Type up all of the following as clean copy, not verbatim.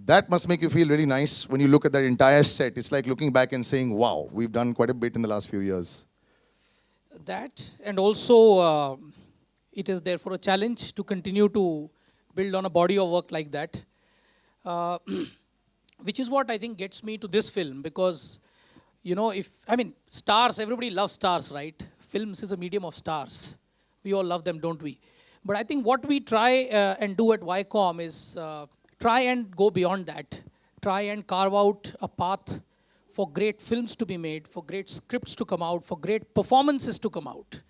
That must make you feel really nice when you look at that entire set. It's like looking back and saying, wow, we've done quite a bit in the last few years. That, and also it is therefore a challenge to continue to build on a body of work like that, uh, which is what I think gets me to this film. Because if I mean, stars, everybody loves stars, right? Films is a medium of stars. We all love them, don't we? But I think what we try and do at Viacom is try and go beyond that, try and carve out a path for great films to be made, for great scripts to come out, for great performances to come out.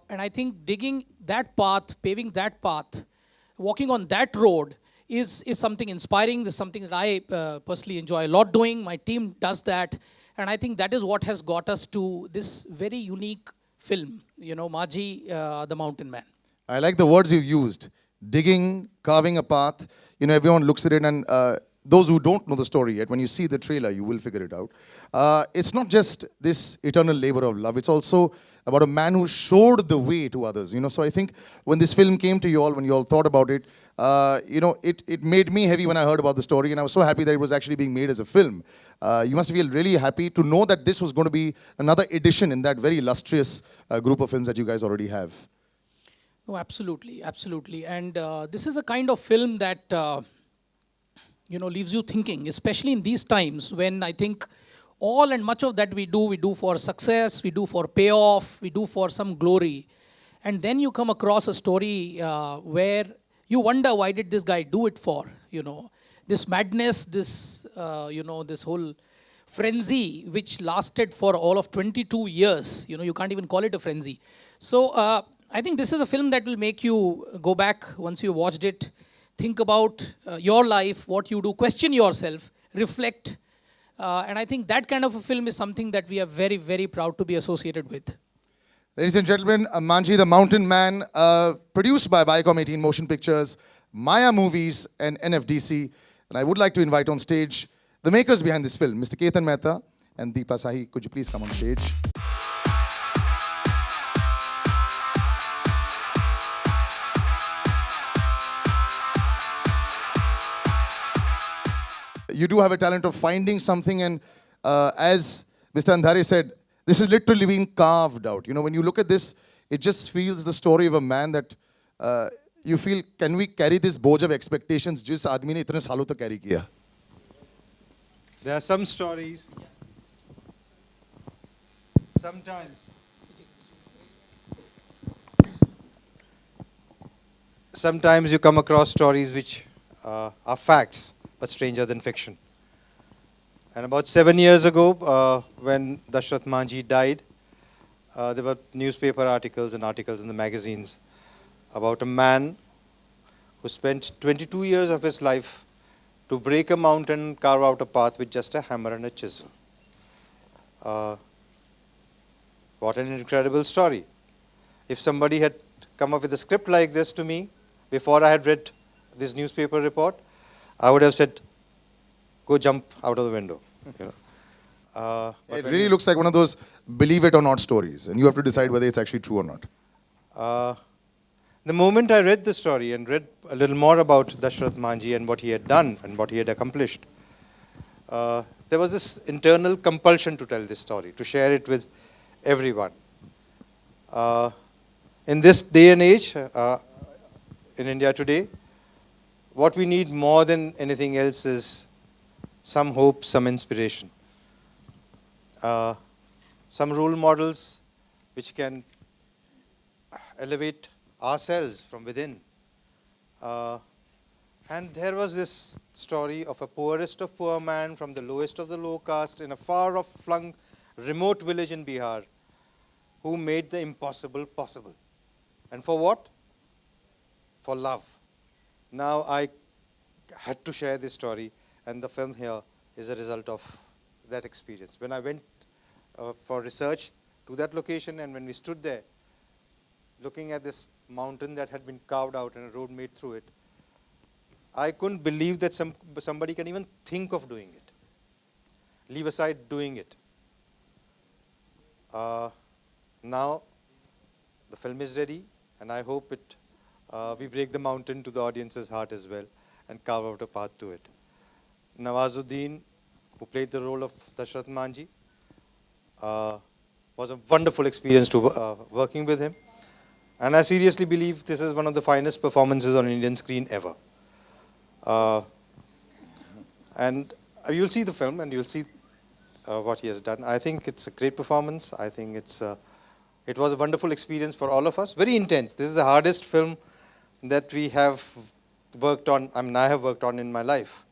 And I think digging that path, paving that path, walking on that road is something inspiring. Is something that I personally enjoy a lot doing. My team does that. And I think that is what has got us to this very unique film, Maji, the Mountain Man. I like the words you've used. Digging, carving a path. Everyone looks at it, and those who don't know the story yet, when you see the trailer, you will figure it out. It's not just this eternal labor of love. It's also about a man who showed the way to others. So I think when this film came to you all, when you all thought about it, it made me heavy when I heard about the story, and I was so happy that it was actually being made as a film. You must feel really happy to know that this was going to be another edition in that very illustrious group of films that you guys already have. No, absolutely, absolutely. And this is a kind of film that leaves you thinking, especially in these times when I think all and much of that we do for success, we do for payoff, we do for some glory. And then you come across a story where you wonder, why did this guy do it for? This madness, this whole frenzy which lasted for all of 22 years. You can't even call it a frenzy. So I think this is a film that will make you go back once you watched it, think about your life, what you do, question yourself, reflect. And I think that kind of a film is something that we are very, very proud to be associated with. Ladies and gentlemen, Manji the Mountain Man, produced by Viacom 18 Motion Pictures, Maya Movies, and NFDC. And I would like to invite on stage the makers behind this film, Mr. Ketan Mehta and Deepa Sahi. Could you please come on stage? You do have a talent of finding something, and as Mr. Andhare said, this is literally being carved out. When you look at this, it just feels the story of a man that you feel, can we carry this boj of expectations jis aadmi ne itne saalon tak carry kiya? There are some stories, sometimes you come across stories which are facts, but stranger than fiction. And about 7 years ago, when Dashrath Manjhi died, there were newspaper articles and articles in the magazines about a man who spent 22 years of his life to break a mountain, carve out a path with just a hammer and a chisel. What an incredible story. If somebody had come up with a script like this to me before I had read this newspaper report, I would have said, go jump out of the window. It really looks like one of those believe it or not stories, and you have to decide whether it's actually true or not. The moment I read the story and read a little more about Dashrath Manjhi and what he had done and what he had accomplished, there was this internal compulsion to tell this story, to share it with everyone. In this day and age, in India today, what we need more than anything else is some hope, some inspiration. Some role models which can elevate ourselves from within. And there was this story of a poorest of poor man from the lowest of the low caste in a far-off flung remote village in Bihar who made the impossible possible. And for what? For love. Now I had to share this story, and the film here is a result of that experience. When I went for research to that location, and when we stood there looking at this mountain that had been carved out and a road made through it, I couldn't believe that somebody can even think of doing it. Leave aside doing it. Now the film is ready, and I hope we break the mountain to the audience's heart as well and carve out a path to it. Nawazuddin, who played the role of Dashrath Manji. Was a wonderful experience to working with him. And I seriously believe this is one of the finest performances on Indian screen ever. And you'll see the film and you'll see what he has done. I think it's a great performance. I think it was a wonderful experience for all of us. Very intense. This is the hardest film that we have worked on, I have worked on in my life.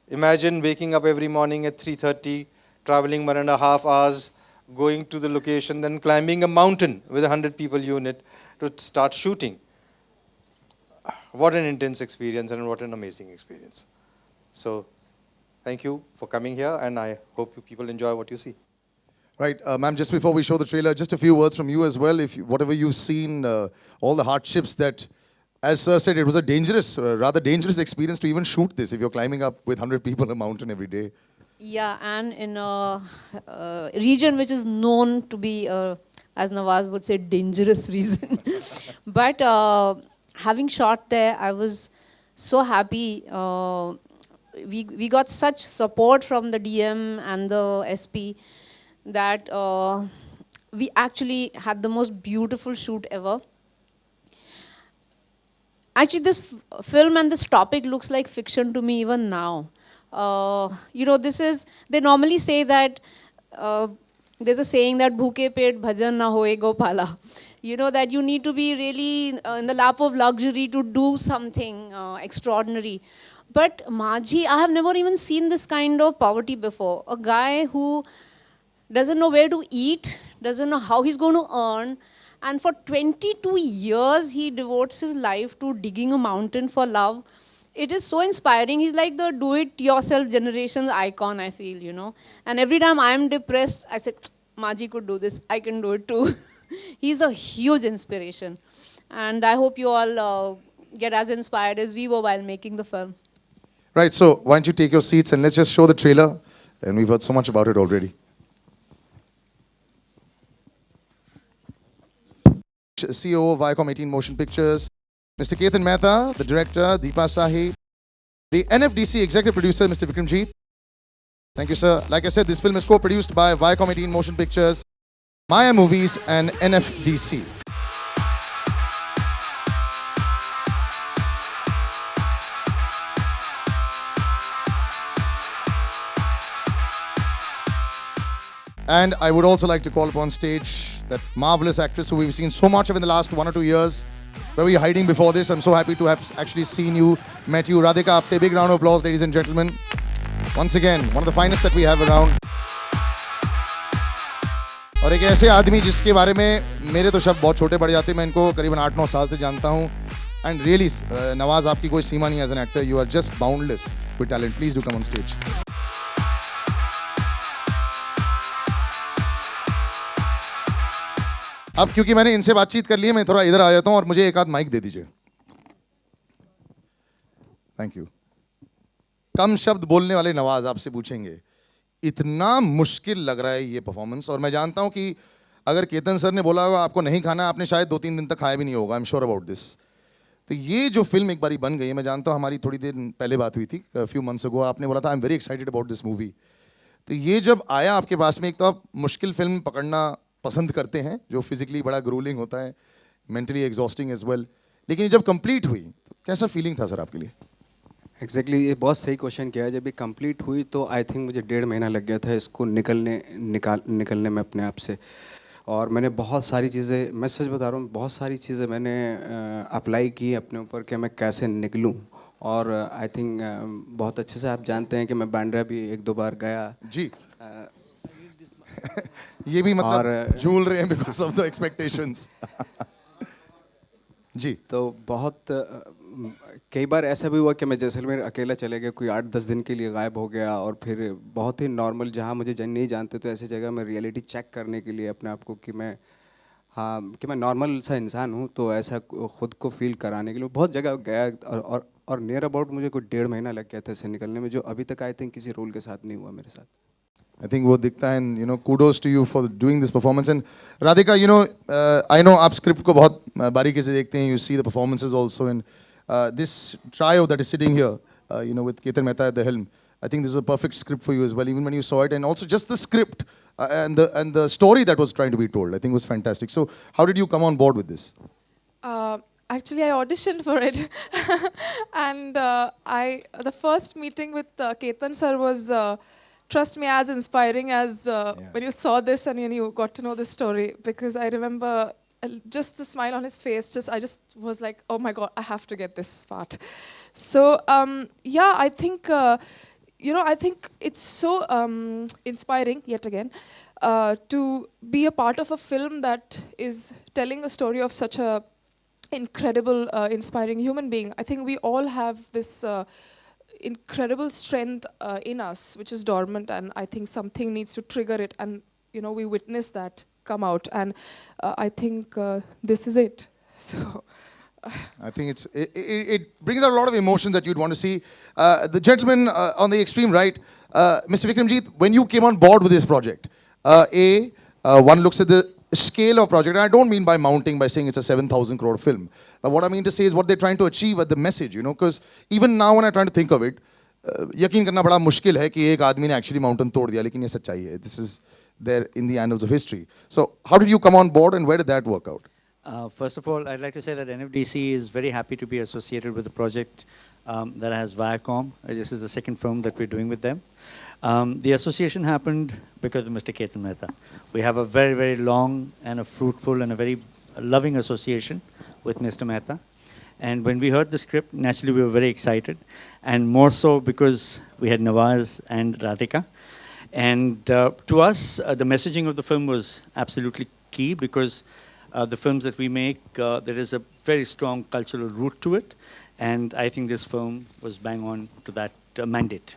Imagine waking up every morning at 3:30, traveling 1.5 hours, going to the location, then climbing a mountain with a 100 people unit to start shooting. What an intense experience and what an amazing experience. So, thank you for coming here, and I hope you people enjoy what you see. Right, ma'am, just before we show the trailer, just a few words from you as well. If you, whatever you've seen, all the hardships that, as sir said, it was a dangerous, rather dangerous experience to even shoot this if you're climbing up with 100 people a mountain every day. Yeah, and in a region which is known to be, as Nawaz would say, dangerous region. But having shot there, I was so happy. We got such support from the DM and the SP that we actually had the most beautiful shoot ever. Actually, this film and this topic looks like fiction to me even now. You know, they normally say that, there's a saying that bhuke pet bhajan na hoye gopala. You know, that you need to be really in the lap of luxury to do something extraordinary. But Maji, I have never even seen this kind of poverty before. A guy who doesn't know where to eat, doesn't know how he's going to earn, and for 22 years he devotes his life to digging a mountain for love. It is so inspiring. He's like the do-it-yourself generation icon, I feel, you know. And every time I'm depressed, I say, Maji could do this, I can do it too. He's a huge inspiration. And I hope you all get as inspired as we were while making the film. Right, so why don't you take your seats and let's just show the trailer. And we've heard so much about it already. CEO of Viacom 18 Motion Pictures, Mr. Ketan Mehta, the director, Deepa Sahi, the NFDC executive producer, Mr. Vikramjeet. Thank you, sir. Like I said, this film is co-produced by Viacom 18 Motion Pictures, Maya Movies, and NFDC. And I would also like to call upon stage that marvelous actress who we've seen so much of in the last 1 or 2 years. Where were you hiding before this? I'm so happy to have actually seen you, met you. Radhika Apte, big round of applause, ladies and gentlemen. Once again, one of the finest that we have around. और एक ऐसे आदमी जिसके बारे में मेरे तो शब्द बहुत छोटे पड़ जाते हैं, मैं इनको करीबन 8-9 साल से जानता हूँ. And really, नवाज आपकी कोई सीमा नहीं as an actor. You are just boundless with talent. Please do come on stage. अब क्योंकि मैंने इनसे बातचीत कर ली है, मैं थोड़ा इधर आ जाता हूं और मुझे एक आध माइक दे दीजिए. Thank you. कम शब्द बोलने वाले नवाज आपसे पूछेंगे, इतना मुश्किल लग रहा है ये परफॉर्मेंस, और मैं जानता हूं कि अगर केतन सर ने बोला होगा आपको नहीं खाना, आपने शायद 2-3 दिन तक खाया भी नहीं होगा. I am sure about this. तो ये जो फिल्म एक बारी बन गई है, मैं जानता हूं हमारी थोड़ी देर पहले बात हुई थी, फ्यू मंथ्स अगो, आपने बोला था आई am very excited about this movie. तो ये जब आया आपके पास में, एक तो आप मुश्किल फिल्म पकड़ना पसंद करते हैं जो फिजिकली बड़ा ग्रूलिंग होता है, मेंटली एग्जॉस्टिंग एज वेल, लेकिन जब कंप्लीट हुई तो कैसा फीलिंग था सर आपके लिए? एग्जैक्टली ये बहुत सही क्वेश्चन किया है. जब ये कंप्लीट हुई तो आई थिंक मुझे 1.5 महीना लग गया था इसको निकलने में अपने आप से. और मैंने बहुत सारी चीज़ें, मैं सच बता रहा हूँ, बहुत सारी चीज़ें मैंने अप्लाई की अपने ऊपर कि मैं कैसे निकलूँ. और आई थिंक बहुत अच्छे से आप जानते हैं कि मैं बांद्रा भी 1-2 बार गया जी. ये भी मतलब झूल रहे हैं बिकॉज ऑफ द एक्सपेक्टेशंस. जी. तो बहुत कई बार ऐसा भी हुआ कि मैं जैसलमेर अकेला चले गया, कोई 8-10 दिन के लिए गायब हो गया, और फिर बहुत ही नॉर्मल, जहाँ मुझे नहीं जानते तो ऐसी जगह में रियलिटी चेक करने के लिए अपने आप को कि मैं, हाँ, कि मैं नॉर्मल सा इंसान हूँ, तो ऐसा खुद को फील कराने के लिए बहुत जगह गया. और नियर अबाउट मुझे कोई 1.5 महीना लग गया था इससे निकलने में, जो अभी तक आई थिंक किसी रोल के साथ नहीं हुआ मेरे साथ. I think वो दिखता है, and you know, kudos to you for doing this performance. And Radhika, you know, I know आप script को बहुत बारीकी से देखते हैं. You see the performances also, and this trio that is sitting here, with Ketan Mehta at the helm. I think this is a perfect script for you as well, even when you saw it, and also just the script and the story that was trying to be told, I think was fantastic. So, how did you come on board with this? Actually, I auditioned for it, and the first meeting with Ketan sir was, trust me, as inspiring as when you saw this and when you got to know this story. Because I remember just the smile on his face. I just was like, oh my God, I have to get this part. So yeah, I think I think it's so inspiring yet again to be a part of a film that is telling a story of such a incredible, inspiring human being. I think we all have this incredible strength in us, which is dormant, and I think something needs to trigger it, and we witness that come out, and I think this is it. So. I think it brings out a lot of emotion that you'd want to see. The gentleman on the extreme right, Mr. Vikramjit, when you came on board with this project, one looks at the scale of project, and I don't mean by mounting, by saying it's a 7,000 crore film. What I mean to say is what they're trying to achieve at the message, because even now when I'm trying to think of it, यकीन करना बड़ा मुश्किल है कि एक आदमी ने actually mountain तोड़ दिया, लेकिन ये सच्चाई है. This is there in the annals of history. So how did you come on board and where did that work out? First of all, I'd like to say that NFDC is very happy to be associated with the project that has Viacom. This is the second film that we're doing with them. The association happened because of Mr. Ketan Mehta. We have a very, very long and a fruitful and a very loving association with Mr. Mehta. And when we heard the script, naturally we were very excited. And more so because we had Nawaz and Radhika. And to us, the messaging of the film was absolutely key because the films that we make, there is a very strong cultural root to it. And I think this film was bang on to that mandate.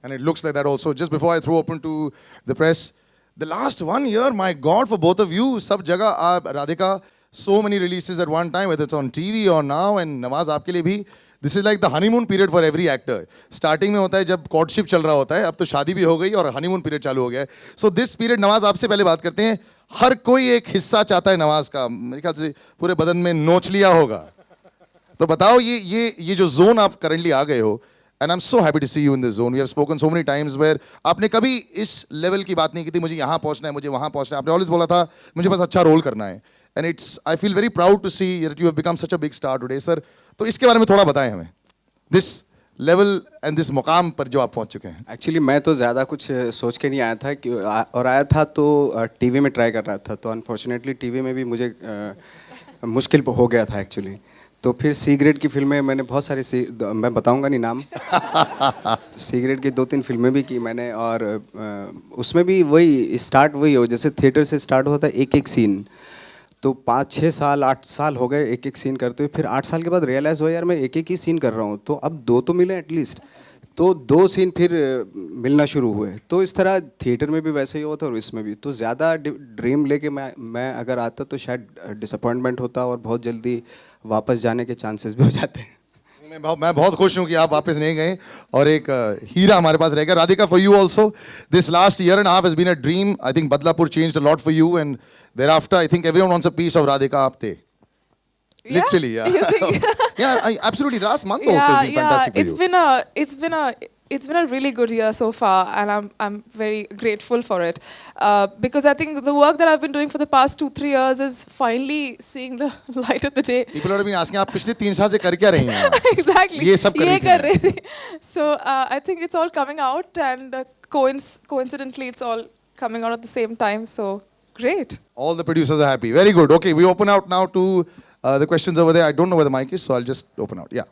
And it looks like that also. Just before I throw open to the press, the last 1 year, my God, for both of you, sab jagah, Radhika, so many releases at one time, whether it's on TV or now, and Nawaz, aapke liye bhi. This is like the honeymoon period for every actor. Starting में होता है जब courtship चल रहा होता है, अब तो शादी भी हो गई और honeymoon period चालू हो गया है. So this period, नवाज आपसे पहले बात करते हैं. हर कोई एक हिस्सा चाहता है नवाज का. मेरे ख्याल से पूरे बदन में नोच लिया होगा. तो बताओ ये जो zone आप currently आ गए हो, and I'm so happy to see you in this zone. We have spoken so many times where आपने कभी इस level की बात नहीं की थी. मुझे यहाँ पहुँचना है, मुझे वहाँ पहुँचना है. आपने always बोला था मुझे बस अच्छा role करना है. And I feel very proud to see that you have become such a big star today, sir. तो इसके बारे में थोड़ा बताएं हमें. This level and this मुकाम पर जो आप पहुंच चुके हैं. एक्चुअली मैं तो ज़्यादा कुछ सोच के नहीं आया था कि और आया था तो टीवी में ट्राई कर रहा था, तो अनफॉर्चुनेटली टीवी में भी मुझे मुश्किल हो गया था एक्चुअली. तो फिर सी ग्रेड की फिल्में मैंने बहुत सारी मैं बताऊंगा नहीं नाम. सी ग्रेड की 2-3 फिल्में भी की मैंने, और उसमें भी वही स्टार्ट वही हो जैसे थिएटर से स्टार्ट होता है एक सीन. तो 5-6 साल 8 साल हो गए एक सीन करते हुए. फिर 8 साल के बाद रियलाइज़ हुआ यार मैं एक ही सीन कर रहा हूँ, तो अब 2 तो मिले एटलीस्ट. तो 2 सीन फिर मिलना शुरू हुए. तो इस तरह थिएटर में भी वैसे ही होता और इसमें भी. तो ज़्यादा ड्रीम लेके मैं अगर आता तो शायद डिसअपॉइंटमेंट होता और बहुत जल्दी वापस जाने के चांसेस भी हो जाते हैं. मैं बहुत खुश हूँ कि आप वापस नहीं गए और एक हीरा हमारे पास रहेगा. Radhika, for you also, this last year and a half has been a dream. I think Badlapur changed a lot for you, and thereafter I think everyone wants a piece of Radhika Apte. Yeah? Literally, yeah. You think? Yeah, absolutely. The last month also has been fantastic for you. It's been a really good year so far, and I'm very grateful for it, because I think the work that I've been doing for the past 2-3 years is finally seeing the light of the day. People have been asking, आप पिछले 3 साल से कर क्या रही हैं? Exactly. ये सब कर रही थी. So I think it's all coming out, and coincidentally, it's all coming out at the same time. So great. All the producers are happy. Very good. Okay, we open out now to the questions over there. I don't know where the mic is, so I'll just open out. Yeah.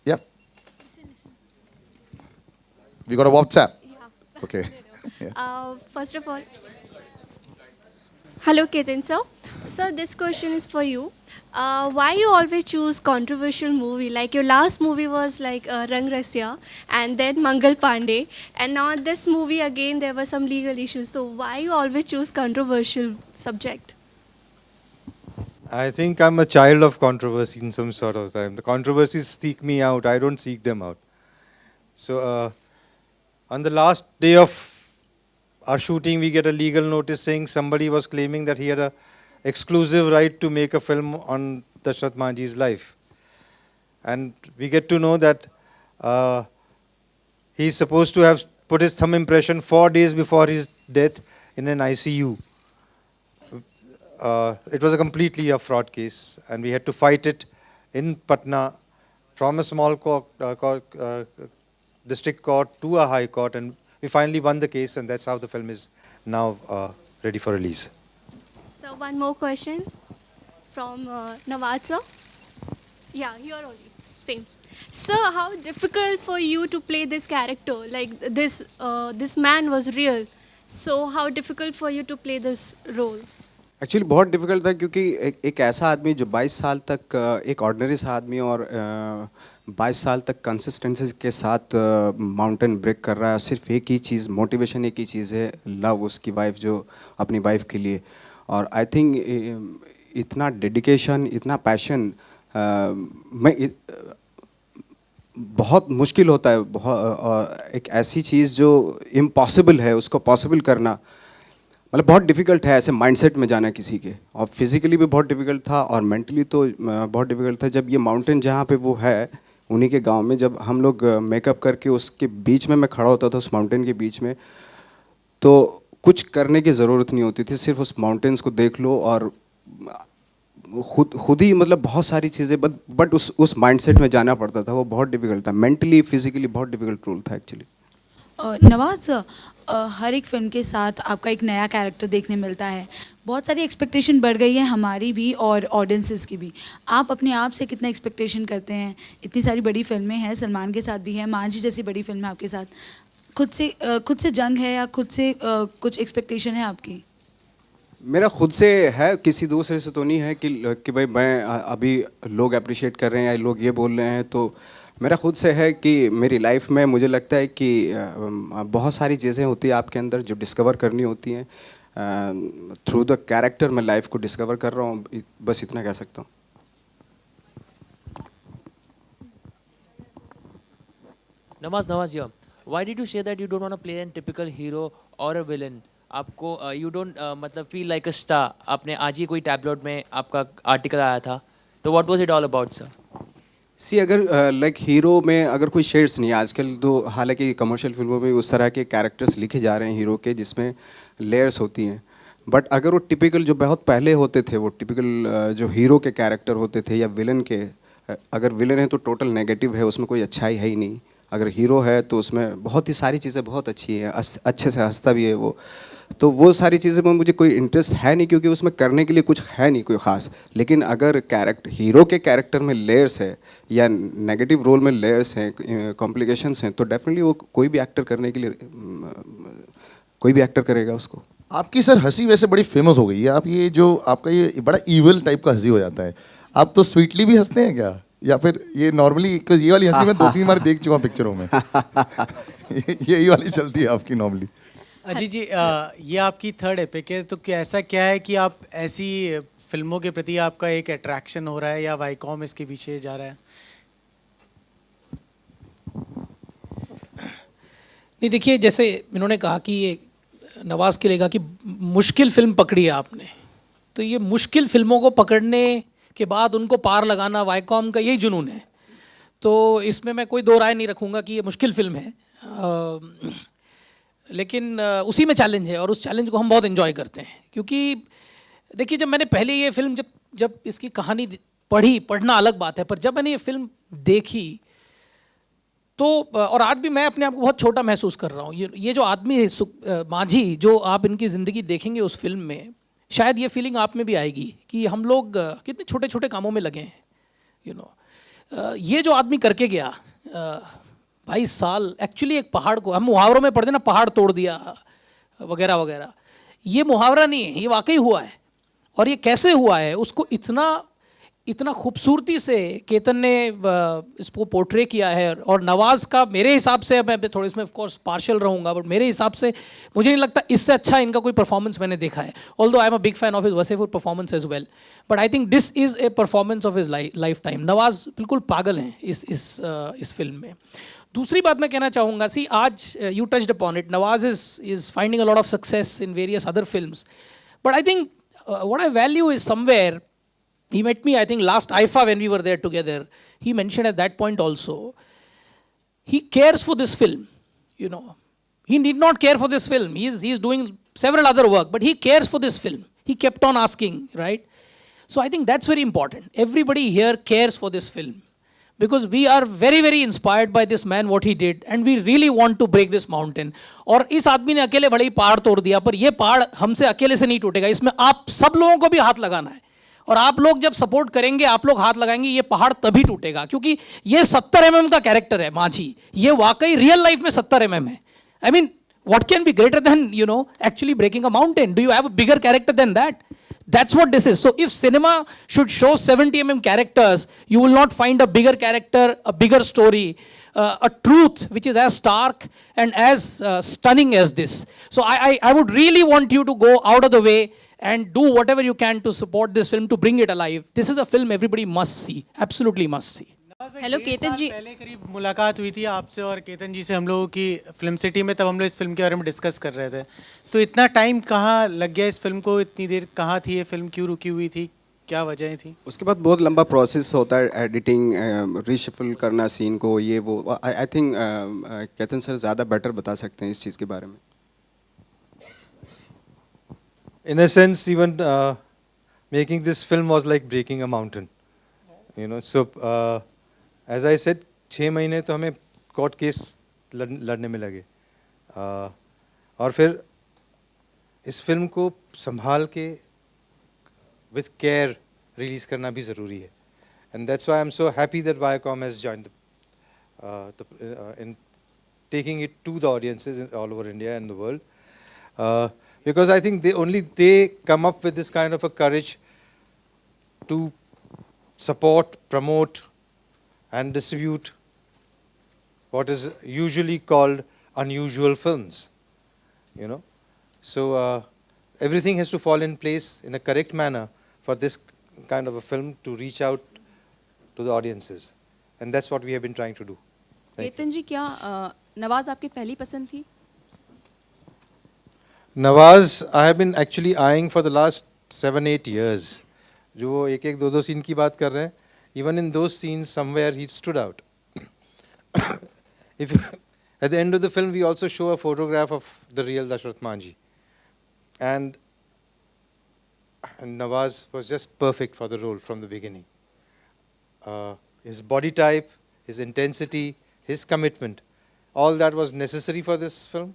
Yeah. We got a WhatsApp. Yeah. Okay. Yeah. First of all, hello Ketan sir. So this question is for you. Why you always choose controversial movie? Like your last movie was like Rang Rasya, and then Mangal Pandey, and now this movie again there were some legal issues. So why you always choose controversial subject? I think I'm a child of controversy in some sort of time. The controversies seek me out. I don't seek them out. So on the last day of our shooting, we get a legal notice saying somebody was claiming that he had a exclusive right to make a film on Dashrath Manjhi's life. And we get to know that He's supposed to have put his thumb impression 4 days before his death in an ICU. It was a completely a fraud case, and we had to fight it in Patna from a small district court to a high court, and we finally won the case, and that's how the film is now ready for release. So one more question from Nawaz sir. Yeah, here only. Same. Sir, how difficult for you to play this character? Like this man was real. So how difficult for you to play this role? Actually बहुत difficult था क्योंकि एक ऐसा आदमी जो 22 साल तक एक ऑर्डिनरी सा आदमी और 22 साल तक कंसिस्टेंसी के साथ माउंटेन ब्रेक कर रहा है। सिर्फ एक ही चीज़ मोटिवेशन एक ही चीज़ है, लव उसकी वाइफ जो अपनी वाइफ के लिए। और आई थिंक इतना डेडिकेशन इतना पैशन बहुत मुश्किल होता है। एक ऐसी चीज़ जो इम्पॉसिबल है उसको पॉसिबल करना मतलब बहुत डिफ़िकल्ट है ऐसे माइंडसेट में जाना किसी के। और फिज़िकली भी बहुत डिफ़िकल्ट था और मेंटली तो बहुत डिफ़िकल्ट था। जब ये माउंटेन जहाँ पे वो है उन्हीं के गांव में, जब हम लोग मेकअप करके उसके बीच में मैं खड़ा होता था उस माउंटेन के बीच में, तो कुछ करने की ज़रूरत नहीं होती थी, सिर्फ उस माउंटेन्स को देख लो और खुद ही मतलब बहुत सारी चीज़ें बट उस माइंडसेट में जाना पड़ता था। वो बहुत डिफ़िकल्ट था, मेंटली फिज़िकली बहुत डिफ़िकल्ट रोल था एक्चुअली। नवाज, हर एक फिल्म के साथ आपका एक नया कैरेक्टर देखने मिलता है। बहुत सारी एक्सपेक्टेशन बढ़ गई है हमारी भी और ऑडियंसेस की भी। आप अपने आप से कितना एक्सपेक्टेशन करते हैं? इतनी सारी बड़ी फिल्में हैं, सलमान के साथ भी है, मांझी जैसी बड़ी फिल्म है आपके साथ। खुद से जंग है या खुद से कुछ एक्सपेक्टेशन है आपकी? मेरा खुद से है, किसी दूसरे से तो नहीं है कि भाई मैं अभी लोग अप्रिशिएट कर रहे हैं या लोग ये बोल रहे हैं। तो मेरा खुद से है कि मेरी लाइफ में मुझे लगता है कि बहुत सारी चीज़ें होती हैं आपके अंदर जो डिस्कवर करनी होती हैं। थ्रू द कैरेक्टर मैं लाइफ को डिस्कवर कर रहा हूँ, बस इतना कह सकता हूँ। Nawaz here. Why did you say that you don't want to play a typical hero or a villain? आपको you don't मतलब feel like a star? आपने आज ही कोई टैबलॉइड में आपका आर्टिकल आया था, तो what was it all about, sir? सी अगर लाइक हीरो में अगर कोई शेड्स नहीं है आजकल, तो हालांकि कमर्शियल फिल्मों में उस तरह के कैरेक्टर्स लिखे जा रहे हैं हीरो के जिसमें लेयर्स होती हैं। बट अगर वो टिपिकल जो बहुत पहले होते थे, वो टिपिकल जो हीरो के कैरेक्टर होते थे या विलन के, अगर विलन है तो टोटल नेगेटिव है, उसमें कोई अच्छाई है ही नहीं। अगर हीरो है तो उसमें बहुत ही सारी चीज़ें बहुत अच्छी हैं, अच्छे से हंसता भी है वो। तो वो सारी चीज़ें में मुझे कोई इंटरेस्ट है नहीं क्योंकि उसमें करने के लिए कुछ है नहीं कोई ख़ास। लेकिन अगर हीरो के कैरेक्टर में लेयर्स है या नेगेटिव रोल में लेयर्स हैं, कॉम्प्लिकेशंस हैं, तो डेफिनेटली वो कोई भी एक्टर करने के लिए कोई भी एक्टर करेगा उसको। आपकी सर हंसी वैसे बड़ी फेमस हो गई है। आप ये जो आपका ये बड़ा इविल टाइप का हंसी हो जाता है। आप तो स्वीटली भी हंसते हैं क्या, या फिर ये नॉर्मली? ये वाली हंसी मैं 2-3 बार देख चुका हूँ पिक्चरों में। यही वाली चलती है आपकी नॉर्मली। अजीत जी, ये आपकी 3rd एपिक है, तो क्या ऐसा क्या है कि आप ऐसी फिल्मों के प्रति आपका एक अट्रैक्शन हो रहा है या वाईकॉम इसके पीछे जा रहा है? नहीं, देखिए, जैसे इन्होंने कहा कि ये नवाज के लिए कहा कि मुश्किल फिल्म पकड़ी है आपने, तो ये मुश्किल फिल्मों को पकड़ने के बाद उनको पार लगाना वाईकॉम का यही जुनून है। तो इसमें मैं कोई दो राय नहीं रखूँगा कि ये मुश्किल फिल्म है, लेकिन उसी में चैलेंज है और उस चैलेंज को हम बहुत एंजॉय करते हैं। क्योंकि देखिए, जब मैंने पहले ये फिल्म जब इसकी कहानी पढ़ना अलग बात है, पर जब मैंने ये फिल्म देखी तो, और आज भी मैं अपने आप को बहुत छोटा महसूस कर रहा हूँ। ये जो आदमी है मांझी, जो आप इनकी ज़िंदगी देखेंगे उस फिल्म में, शायद ये फीलिंग आप में भी आएगी कि हम लोग कितने छोटे छोटे कामों में लगे हैं। ये जो आदमी करके गया 22 साल, एक्चुअली एक पहाड़ को, हम मुहावरों में पढ़ते ना, पहाड़ तोड़ दिया वगैरह वगैरह, ये मुहावरा नहीं है, ये वाकई हुआ है। और ये कैसे हुआ है उसको इतना खूबसूरती से केतन ने इसको पोर्ट्रे किया है। और नवाज का मेरे हिसाब से, मैं थोड़े इसमें ऑफ कोर्स पार्शियल रहूँगा, बट मेरे हिसाब से मुझे नहीं लगता इससे अच्छा इनका कोई परफॉर्मेंस मैंने देखा है। Although I am a big fan of his Wasseypur performance as well, but I think this is a performance of his lifetime. Nawaz बिल्कुल पागल हैं इस फिल्म में। दूसरी बात मैं कहना चाहूँगा, सी आज you touched upon it, Nawaz is finding a lot of success in various other films, but I think what I value is somewhere, he met me, I think, last IFA when we were there together. He mentioned at that point also, he cares for this film, you know. He need not care for this film. He's doing several other work, but he cares for this film. He kept on asking, right? So I think that's very important. Everybody here cares for this film because we are very, very inspired by this man, what he did, and we really want to break this mountain. और इस आदमी ने अकेले बड़े ही पहाड़ तोड़ दिया, पर ये पहाड़ हमसे अकेले से नहीं टूटेगा. इसमें आप सब लोगों को भी हाथ लगाना है. और आप लोग जब सपोर्ट करेंगे, आप लोग हाथ लगाएंगे, ये पहाड़ तभी टूटेगा. क्योंकि ये 70 mm का कैरेक्टर है माझी. ये वाकई रियल लाइफ में 70 mm है. I mean, what can be greater than, you know, actually breaking a mountain? Do you have a bigger character than that? That's what this is. So if cinema should show 70 mm characters, you will not find a bigger character, a bigger story, a truth which is as stark and as stunning as this. So I would really want you to go out of the way and do whatever you can to support this film, to bring it alive. This is a film everybody must see, absolutely must see. Hello Ketan ji, पहले करीब मुलाकात हुई थी आपसे और केतन जी से हम लोगों की फिल्म सिटी में, तब हम लोग इस फिल्म के बारे में डिस्कस कर रहे थे. तो इतना टाइम कहाँ लग गया इस फिल्म को, इतनी देर कहाँ थी ये फिल्म, क्यों रुकी हुई थी, क्या वजह थी? उसके बाद बहुत लंबा प्रोसेस होता है, एडिटिंग, रीशफल करना सीन को, ये वो. आई थिंक केतन सर ज़्यादा बेटर बता सकते हैं इस चीज़ के बारे में. In a sense, even making this film was like breaking a mountain. You know, so as I said, 6 महीने तो हमें कोर्ट केस लड़ने में लगे. और फिर इस फिल्म को संभाल के with care रिलीज करना भी ज़रूरी है. And that's why I'm so happy that Viacom has joined in taking it to the audiences all over India and the world. Because I think they come up with this kind of a courage to support, promote, and distribute what is usually called unusual films, you know. So everything has to fall in place in a correct manner for this kind of a film to reach out to the audiences, and that's what we have been trying to do. Ketan जी, क्या नवाज आपकी पहली पसंद थी? Nawaz, I have been actually eyeing for the last 7-8 years. जो वो एक-एक दो-दो scene की बात कर रहे हैं, even in those scenes somewhere he stood out. At the end of the film we also show a photograph of the real Dashrath Manjhi, and Nawaz was just perfect for the role from the beginning. His body type, his intensity, his commitment, all that was necessary for this film.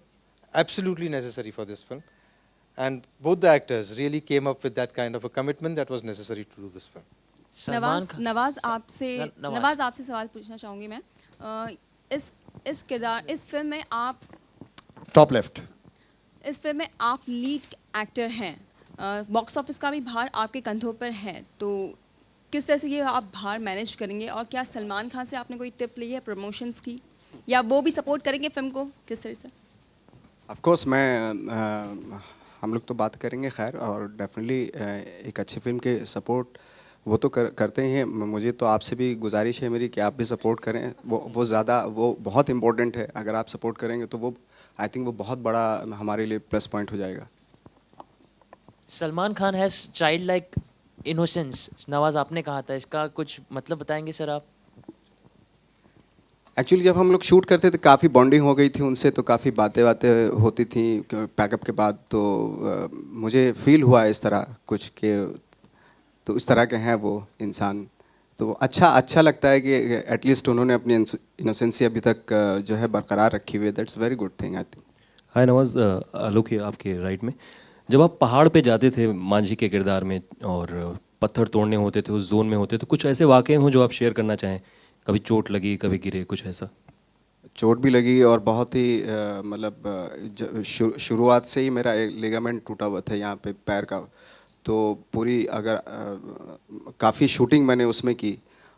Absolutely necessary for this film, and both the actors really came up with that kind of a commitment that was necessary to do this film. Nawaz आपसे सवाल पूछना चाहूँगी मैं. इस किरदार, इस film में आप Top left. इस फिल्म में आप लीड एक्टर हैं. बॉक्स ऑफिस का भी भार आपके कंधों पर है, तो किस तरह से ये आप भार मैनेज करेंगे, और क्या सलमान खान से आपने कोई टिप ली है प्रमोशंस की, या वो भी सपोर्ट करेंगे फिल्म को, किस तरह से? ऑफ कोर्स हम लोग तो बात करेंगे खैर, और डेफिनेटली एक अच्छी फिल्म के सपोर्ट वो तो करते ही हैं. मुझे तो आपसे भी गुजारिश है मेरी कि आप भी सपोर्ट करें. वो बहुत इम्पोर्टेंट है. अगर आप सपोर्ट करेंगे तो वो आई थिंक वो बहुत बड़ा हमारे लिए प्लस पॉइंट हो जाएगा. Salman Khan has child like innocence, Nawaz आपने कहा था, इसका कुछ मतलब बताएंगे सर आप? एक्चुअली जब हम लोग शूट करते थे काफ़ी बॉन्डिंग हो गई थी उनसे, तो काफ़ी बातें होती थी पैकअप के बाद. तो मुझे फील हुआ इस तरह कुछ कि तो इस तरह के हैं वो इंसान. तो अच्छा लगता है कि एटलीस्ट उन्होंने अपनी इनोसेंसी अभी तक जो है बरकरार रखी हुई है. That's very good thing I think. Hi Nawaz, Alok है आपके राइट में. जब आप पहाड़ पे जाते थे मांझी के किरदार में और पत्थर तोड़ने होते थे, उस जोन में होते, तो कुछ ऐसे वाक़े हों जो आप शेयर करना चाहें? कभी चोट लगी, कभी गिरे, कुछ ऐसा? चोट भी लगी, और बहुत ही मतलब शुरुआत से ही मेरा एक लिगामेंट टूटा हुआ था यहाँ पे पैर का. तो पूरी अगर काफ़ी शूटिंग मैंने उसमें की.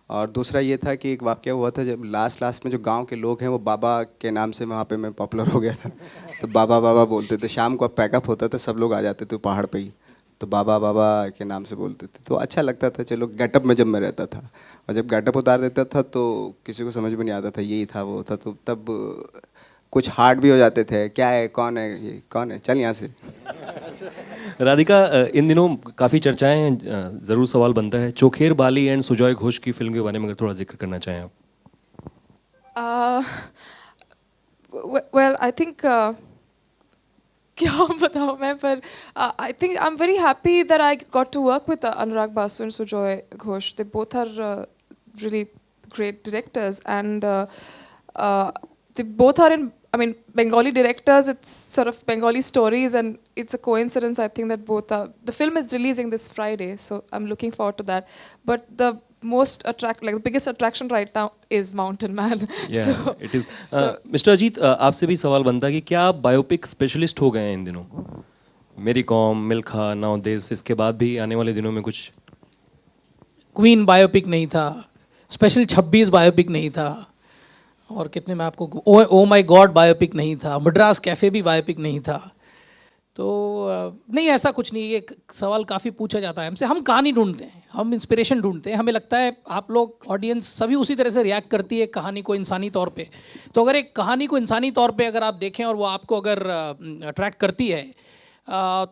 और दूसरा ये था कि एक वाक़या हुआ था जब लास्ट में जो गांव के लोग हैं वो बाबा के नाम से वहाँ पे मैं पॉपुलर हो गया था. तो बाबा बोलते थे. शाम को पैकअप होता था, सब लोग आ जाते थे पहाड़ पे ही, तो बाबा के नाम से बोलते थे. तो अच्छा लगता था. चलो गेटअप में जब मैं रहता था, और जब गेटअप उतार देता था तो किसी को समझ में नहीं आता था यही था वो था. तो तब कुछ हार्ड भी हो जाते थे. क्या है, कौन है ये, कौन है, चल यहाँ से. राधिका, इन दिनों काफ़ी चर्चाएं हैं, ज़रूर सवाल बनता है, चोखेर बाली एंड सुजॉय घोष की फिल्म के बारे में अगर थोड़ा जिक्र करना चाहें आप. Well, I think क्या बताऊँ मैं पर I think I'm very happy that I got to work with Anurag Basu and Sujoy Ghosh. They both are really great directors, and they both are in, I mean, Bengali directors. It's sort of Bengali stories, and it's a coincidence, I think, that both are. The film is releasing this Friday, so I'm looking forward to that. But the the biggest attraction right now is Mountain Man. Yeah, it is. Mister Ajit, आपसे भी सवाल बनता है कि क्या आप biopic specialist हो गए हैं इन दिनों? मेरी कॉम, मिल्खा, नाउ दिस, इसके बाद भी आने वाले दिनों में कुछ? क्वीन बायोपिक नहीं था, स्पेशल 26 बायोपिक नहीं था, और कितने में आपको ओ माय गॉड बायोपिक नहीं था, मद्रास कैफ़े भी बायोपिक नहीं था। तो नहीं, ऐसा कुछ नहीं। ये सवाल काफ़ी पूछा जाता है हमसे। हम कहानी ढूंढते हैं, हम इंस्पिरेशन ढूंढते हैं। हमें लगता है आप लोग, ऑडियंस सभी उसी तरह से रिएक्ट करती है कहानी को इंसानी तौर पे। तो अगर एक कहानी को इंसानी तौर पे अगर आप देखें और वो आपको अगर अट्रैक्ट करती है,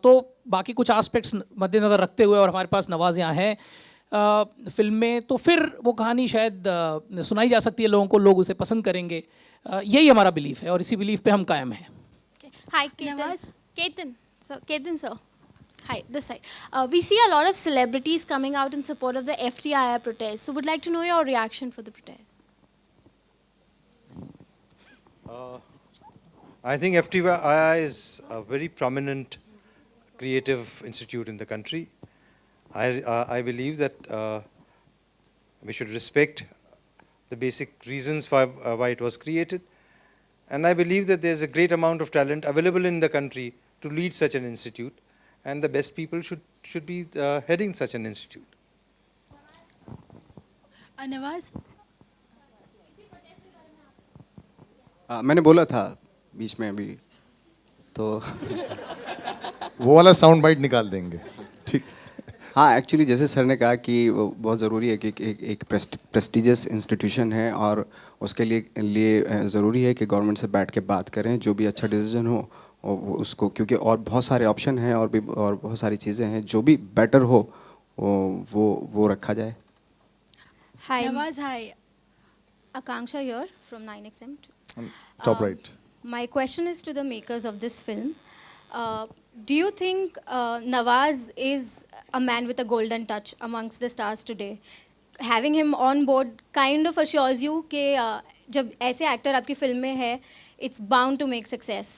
तो बाकी कुछ एस्पेक्ट्स मद्देनज़र रखते हुए, और हमारे पास नवाज़ यहाँ हैं फिल्म में, तो फिर वो कहानी शायद सुनाई जा सकती है लोगों को, लोग उसे पसंद करेंगे। यही हमारा बिलीफ है और इसी बिलीफ पे हम कायम हैं। Hi, Ketan sir. Hi, this side. We see a lot of celebrities coming out in support of the FTII protest. So, would like to know your reaction for the protest. I think FTII is a very prominent creative institute in the country. I believe that we should respect the basic reasons why it was created. And I believe that there's a great amount of talent available in the country to lead such an institute. And the best people should be heading such an institute. Nawaz, मैंने बोला था बीच में अभी, तो वो वाला sound bite निकाल देंगे, ठीक। हाँ, एक्चुअली जैसे सर ने कहा कि वो बहुत ज़रूरी है कि एक प्रेस्टिजियस इंस्टीट्यूशन है, और उसके लिए ज़रूरी है कि गवर्नमेंट से बैठ के बात करें, जो भी अच्छा डिसीजन हो उसको, क्योंकि और बहुत सारे ऑप्शन हैं और बहुत सारी चीज़ें हैं, जो भी बेटर हो वो रखा जाए। Hi. Nawaz, hi. Akanksha here from 9XM. Top right. My question is to the makers of this film. Do you think Nawaz is a man with a golden touch amongst the stars today? Having him on board kind of assures you कि जब ऐसे actor आपकी film में है, it's bound to make success.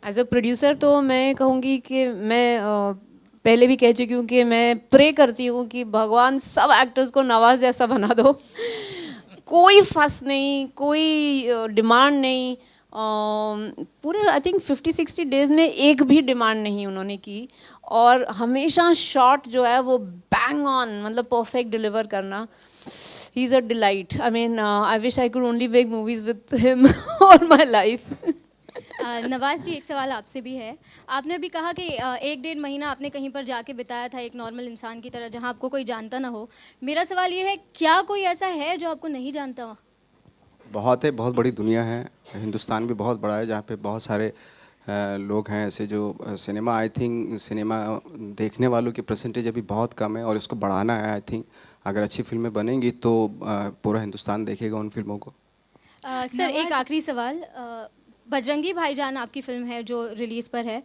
As a producer तो मैं कहूँगी कि मैं पहले भी कह चुकी हूँ कि मैं प्रे करती हूँ कि भगवान सब एक्टर्स को नवाज जैसा बना दो। कोई फंस नहीं, कोई डिमांड नहीं, पूरे आई थिंक 50-60 डेज में एक भी डिमांड नहीं उन्होंने की, और हमेशा शॉट जो है वो बैंग ऑन, मतलब परफेक्ट डिलीवर करना। He is a delight. I mean I wish I could only make movies with him all my life. Nawaz ji, एक सवाल आपसे भी है। आपने भी कहा कि 1-1.5 महीना आपने कहीं पर जाके बिताया था एक नॉर्मल इंसान की तरह, जहां आपको कोई जानता ना हो। मेरा सवाल ये है, क्या कोई ऐसा है जो आपको नहीं जानता? बहुत है, बहुत बड़ी दुनिया है, हिंदुस्तान भी बहुत बड़ा है, जहाँ पे बहुत सारे लोग हैं ऐसे जो सिनेमा, आई थिंक सिनेमा देखने वालों की परसेंटेज अभी बहुत कम है, और इसको बढ़ाना है। आई थिंक अगर अच्छी फिल्में बनेंगी तो पूरा हिंदुस्तान देखेगा उन फिल्मों को। सर, एक आखिरी सवाल। बजरंगी भाईजान आपकी फिल्म है जो रिलीज़ पर है,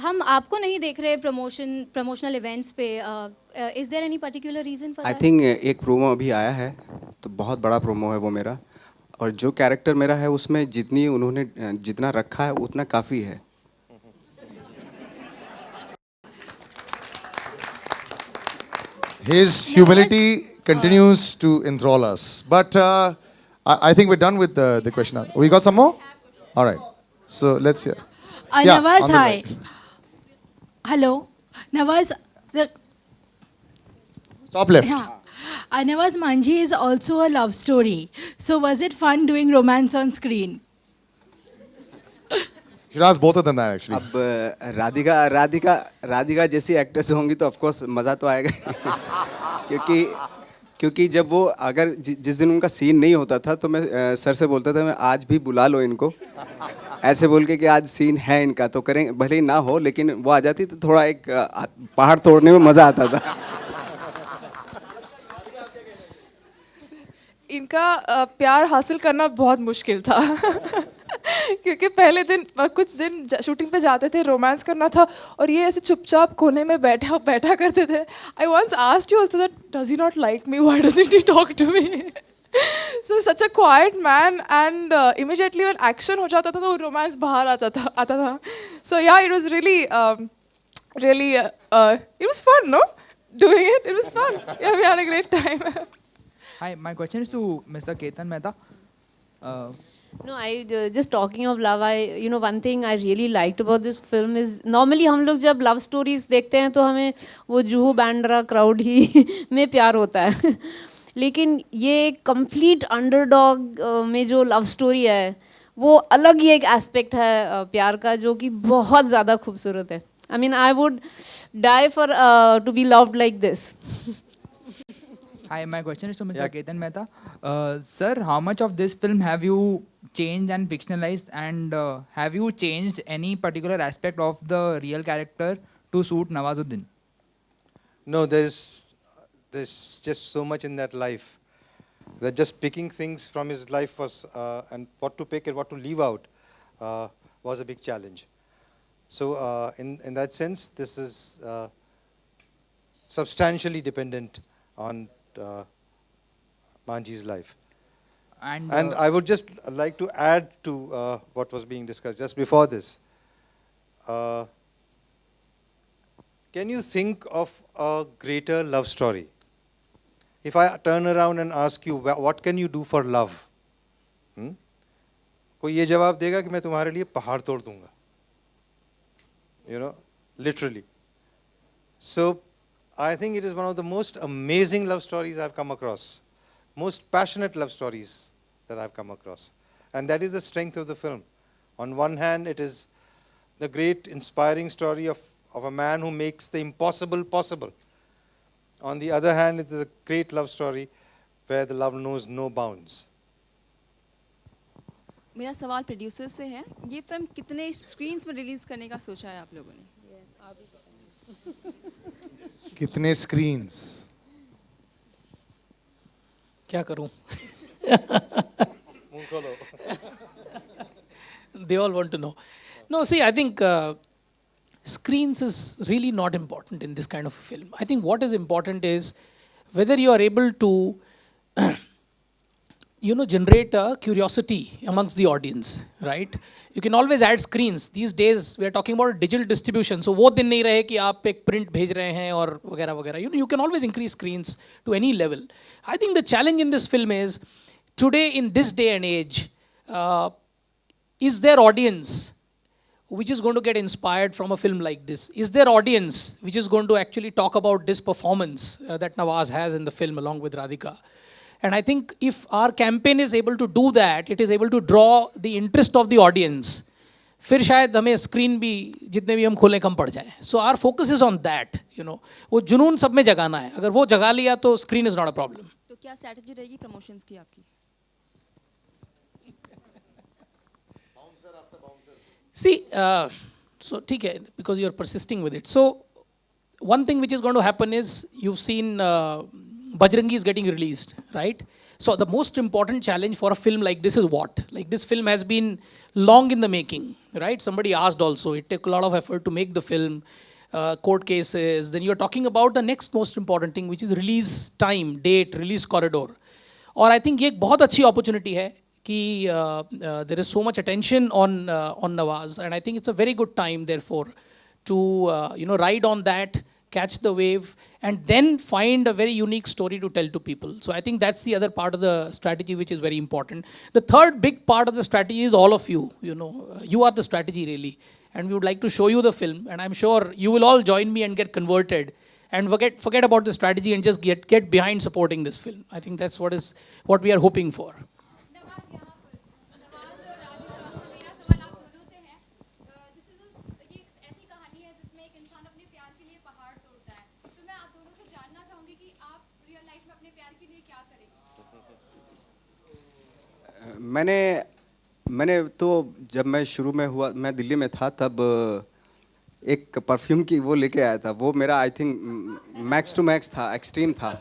हम आपको नहीं देख रहे प्रमोशनल इवेंट्स पे। Is there any particular reason for that? I think एक प्रोमो अभी आया है, तो बहुत बड़ा प्रोमो है वो मेरा, और जो कैरेक्टर मेरा है उसमें जितना रखा है उतना काफ़ी है। His humility continues to enthrall us. But I think we're done with the question. We got some more? All right. So let's hear. Yeah, Nawaz, on the hi. right. Hello, Nawaz. Top left. Yeah. Nawaz, Manji is also a love story. So was it fun doing romance on screen? You should ask both of them that actually. अब राधिका जैसी actress होंगी तो of course मज़ा तो आएगा। क्योंकि जब वो अगर जिस दिन उनका सीन नहीं होता था तो मैं सर से बोलता था, मैं आज भी बुला लो इनको, ऐसे बोल के कि आज सीन है इनका, तो करें, भले ही ना हो, लेकिन वो आ जाती तो थोड़ा एक पहाड़ तोड़ने में मज़ा आता था। इनका प्यार हासिल करना बहुत मुश्किल था क्योंकि पहले दिन कुछ दिन शूटिंग पे जाते थे, रोमांस करना था और ये ऐसे चुपचाप कोने में बैठा करते थे. I once asked you also that does he not like me, why doesn't he talk to me. So such a quiet man, and immediately when action हो जाता था तो romance बाहर आता था. So yeah, it was really it was fun, no? Doing it was fun. Yeah, we had a great time. Hi, my question is to Mr. Ketan Mehta. No, just talking of love, one thing I really liked about this film is normally हम लोग जब love stories देखते हैं तो हमें वो Juhu Bandra crowd ही में प्यार होता है. लेकिन ये कंप्लीट अंडरडॉग में जो लव स्टोरी है वो अलग ही एक एस्पेक्ट है प्यार का, जो कि बहुत ज़्यादा खूबसूरत है. I mean I would die for to be loved like this. Hi, my question is to Mr. Ketan Mehta. Sir, how much of this film have you changed and fictionalized, and have you changed any particular aspect of the real character to suit Nawazuddin? No, there's just so much in that life that just picking things from his life was and what to pick and what to leave out was a big challenge. So in that sense, this is substantially dependent on Manji's life. And I would just like to add to what was being discussed just before this. Can you think of a greater love story? If I turn around and ask you, what can you do for love? कोई ये जवाब देगा कि मैं तुम्हारे लिए पहाड़ तोड़ दूंगा. You know, literally. So I think it is one of the most amazing love stories I've come across. Most passionate love stories that I've come across. And that is the strength of the film. On one hand, it is the great inspiring story of a man who makes the impossible possible. On the other hand, it is a great love story where the love knows no bounds. मेरा सवाल producer से है, ये film कितने screens में release करने का सोचा है आप लोगों ने? कितने स्क्रीन्स? क्या करूं? They all want to know. No, see, I think screens is really not important in this kind of film. I think what is important is whether you are able to generate a curiosity amongst the audience, right? You can always add screens. These days we are talking about digital distribution. So वो दिन नहीं रहे कि आप एक print भेज रहे हैं और वगैरह वगैरह. You can always increase screens to any level. I think the challenge in this film is today in this day and age, is there audience which is going to get inspired from a film like this? Is there audience which is going to actually talk about this performance that Nawaz has in the film along with Radhika? And I think if our campaign is able to do that, it is able to draw the interest of the audience. फिर शायद हमें screen भी जितने भी हम खोलें कम पड़ जाए. So our focus is on that. वो जुनून सब में जगाना है. अगर वो जगा लिया तो screen is not a problem. तो क्या स्ट्रैटेजी रहेगी प्रमोशंस की आपकी? See, so ठीक है, because you are persisting with it. So one thing which is going to happen is you've seen Bajrangi is getting released, right? So the most important challenge for a film like this is what? Like this film has been long in the making, right? Somebody asked also, it took a lot of effort to make the film, court cases. Then you're talking about the next most important thing, which is release time, date, release corridor. और I think ये एक बहुत अच्छी opportunity है कि there is so much attention on Nawaz, and I think it's a very good time therefore to ride on that, catch the wave, and then find a very unique story to tell to people. So I think that's the other part of the strategy which is very important. The third big part of the strategy is all of you. You are the strategy really, and we would like to show you the film, and I'm sure you will all join me and get converted and forget about the strategy and just get behind supporting this film. I think that's what we are hoping for. मैंने तो जब मैं शुरू में हुआ, मैं दिल्ली में था तब एक परफ्यूम की वो लेके आया था. वो मेरा I think max to max था, एक्सट्रीम था.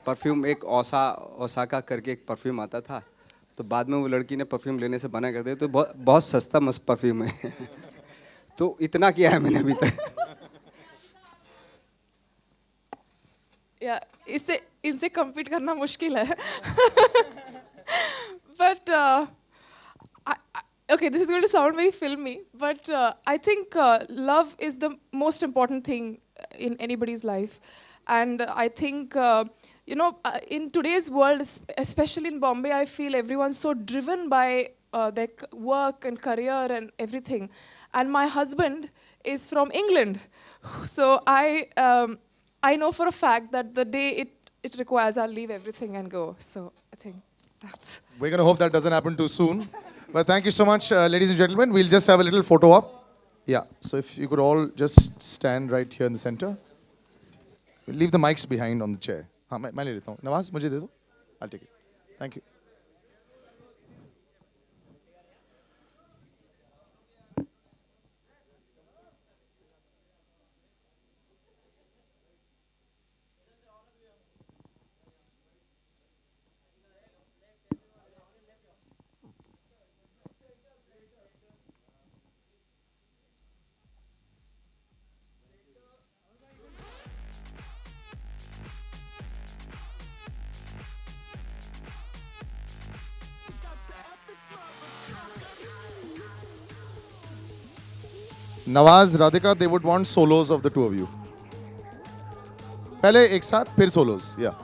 परफ्यूम एक ओसाका करके एक परफ्यूम आता था, तो बाद में वो लड़की ने परफ्यूम लेने से मना कर दिया, तो बहुत बहुत सस्ता मस्त परफ्यूम है तो इतना किया है मैंने अभी तक। या इनसे compete करना मुश्किल है but okay, this is going to sound very filmy, but I think love is the most important thing in anybody's life. And I think, in today's world, especially in Bombay, I feel everyone's so driven by their work and career and everything. And my husband is from England. So I know for a fact that the day it requires, I'll leave everything and go. So I think that's... We're going to hope that doesn't happen too soon. But thank you so much, ladies and gentlemen. We'll just have a little photo op. Yeah, so if you could all just stand right here in the center. We'll leave the mics behind on the chair. हाँ मैं ले लेता हूँ. नवाज मुझे दे दो. I'll take it. Thank you. Nawaz, Radhika, they would want solos of the two of you. पहले एक साथ फिर solos. Yeah.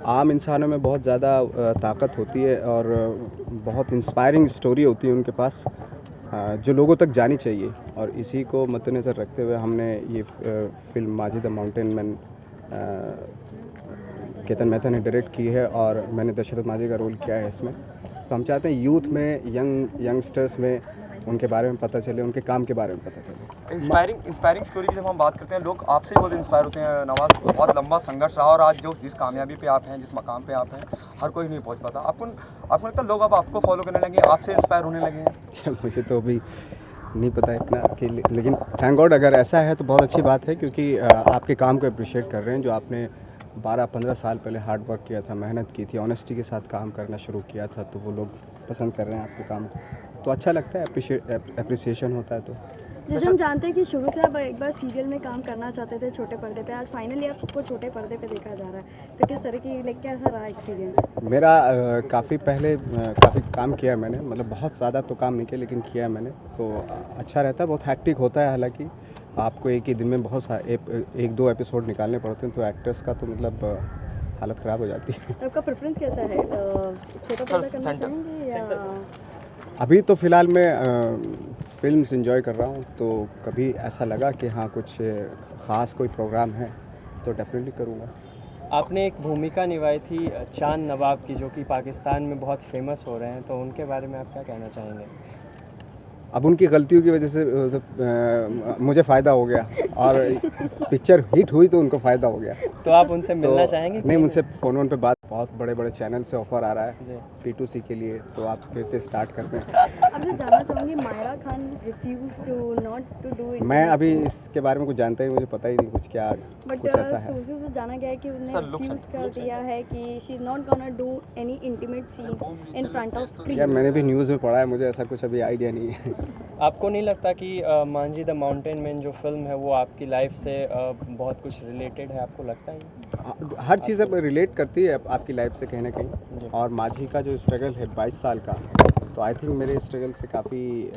आम इंसानों में बहुत ज़्यादा ताकत होती है और बहुत इंस्पायरिंग स्टोरी होती है उनके पास जो लोगों तक जानी चाहिए, और इसी को मद्देनज़र रखते हुए हमने ये फिल्म माजी the mountain man Ketan Mehta ने डायरेक्ट की है और मैंने दशरथ मांझी का रोल किया है इसमें। तो हम चाहते हैं यूथ में, यंगस्टर्स में उनके बारे में पता चले, उनके काम के बारे में पता चले। इंस्पायरिंग स्टोरी की जब हम बात करते हैं, लोग आपसे ही बहुत इंस्पायर होते हैं। नवाज, बहुत लंबा संघर्ष रहा और आज जिस कामयाबी पे आप हैं, जिस मकाम पे आप हैं, हर कोई नहीं पहुंच पाता। आपको लगता है लोग अब आपको फॉलो करने लगे, आपसे इंस्पायर होने लगे हैं? मुझे तो अभी नहीं पता इतना कि, लेकिन थैंक गॉड अगर ऐसा है तो बहुत अच्छी बात है, क्योंकि आपके काम को अप्रिशिएट कर रहे हैं। जो आपने 12-15 साल पहले हार्ड वर्क किया था, मेहनत की थी, ऑनेस्टी के साथ काम करना शुरू किया था, तो वो लोग पसंद कर रहे हैं आपके काम को, तो अच्छा लगता है, अप्रिसिएशन होता है। तो जैसे हम जानते हैं कि शुरू से आप एक बार सीरियल में काम करना चाहते थे छोटे पर्दे पे, आज फाइनली आपको छोटे पर्दे पे देखा जा रहा है, तो किस तरह की कैसा रहा एक्सपीरियंस? मेरा काफ़ी पहले काफ़ी काम किया है मैंने, मतलब बहुत ज़्यादा तो काम नहीं किया लेकिन किया है मैंने, तो अच्छा रहता है। बहुत हैक्टिक होता है, हालांकि आपको एक ही दिन में बहुत सारे 1-2 एपिसोड निकालने पड़ते हैं, तो एक्टर्स का तो मतलब हालत ख़राब हो जाती है। आपका प्रेफरेंस कैसा है, छोटा पर्दा करना चाहेंगे या? अभी तो फ़िलहाल मैं फिल्म्स एंजॉय कर रहा हूँ, तो कभी ऐसा लगा कि हाँ कुछ ख़ास कोई प्रोग्राम है तो डेफिनेटली करूँगा। आपने एक भूमिका निभाई थी चांद नवाब की, जो कि पाकिस्तान में बहुत फेमस हो रहे हैं, तो उनके बारे में आप क्या कहना चाहेंगे? अब उनकी गलतियों की वजह से मुझे फ़ायदा हो गया और पिक्चर हिट हुई तो उनको फ़ायदा हो गया। तो आप उनसे मिलना चाहेंगे? नहीं, मुझसे फ़ोन पे बात, बहुत बड़े बड़े चैनल से ऑफ़र आ रहा है P2C के लिए, तो आप फिर से स्टार्ट कर दें। आपसे जानना चाहूँगी, Maira Khan refuse to not to do it. मैं अभी इसके बारे में कुछ जानता ही, मुझे पता ही नहीं कुछ क्या कुछ ऐसा है। सोर्सेज से जाना गया है कि उन्होंने रिफ्यूज कर दिया है कि she is not gonna do any intimate seen in front of screen. यार मैंने भी न्यूज़ में पढ़ा है, मुझे ऐसा कुछ अभी आइडिया नहीं है। आपको नहीं लगता कि मांझी द माउंटेन मैन जो फिल्म है वो आपकी लाइफ से बहुत कुछ रिलेटेड है? आपको लगता है हर चीज़ अब रिलेट करती है आपकी लाइफ से कहीं ना कहीं, और माझी का जो स्ट्रगल है 22 साल का, तो आई थिंक मेरे स्ट्रगल से काफ़ी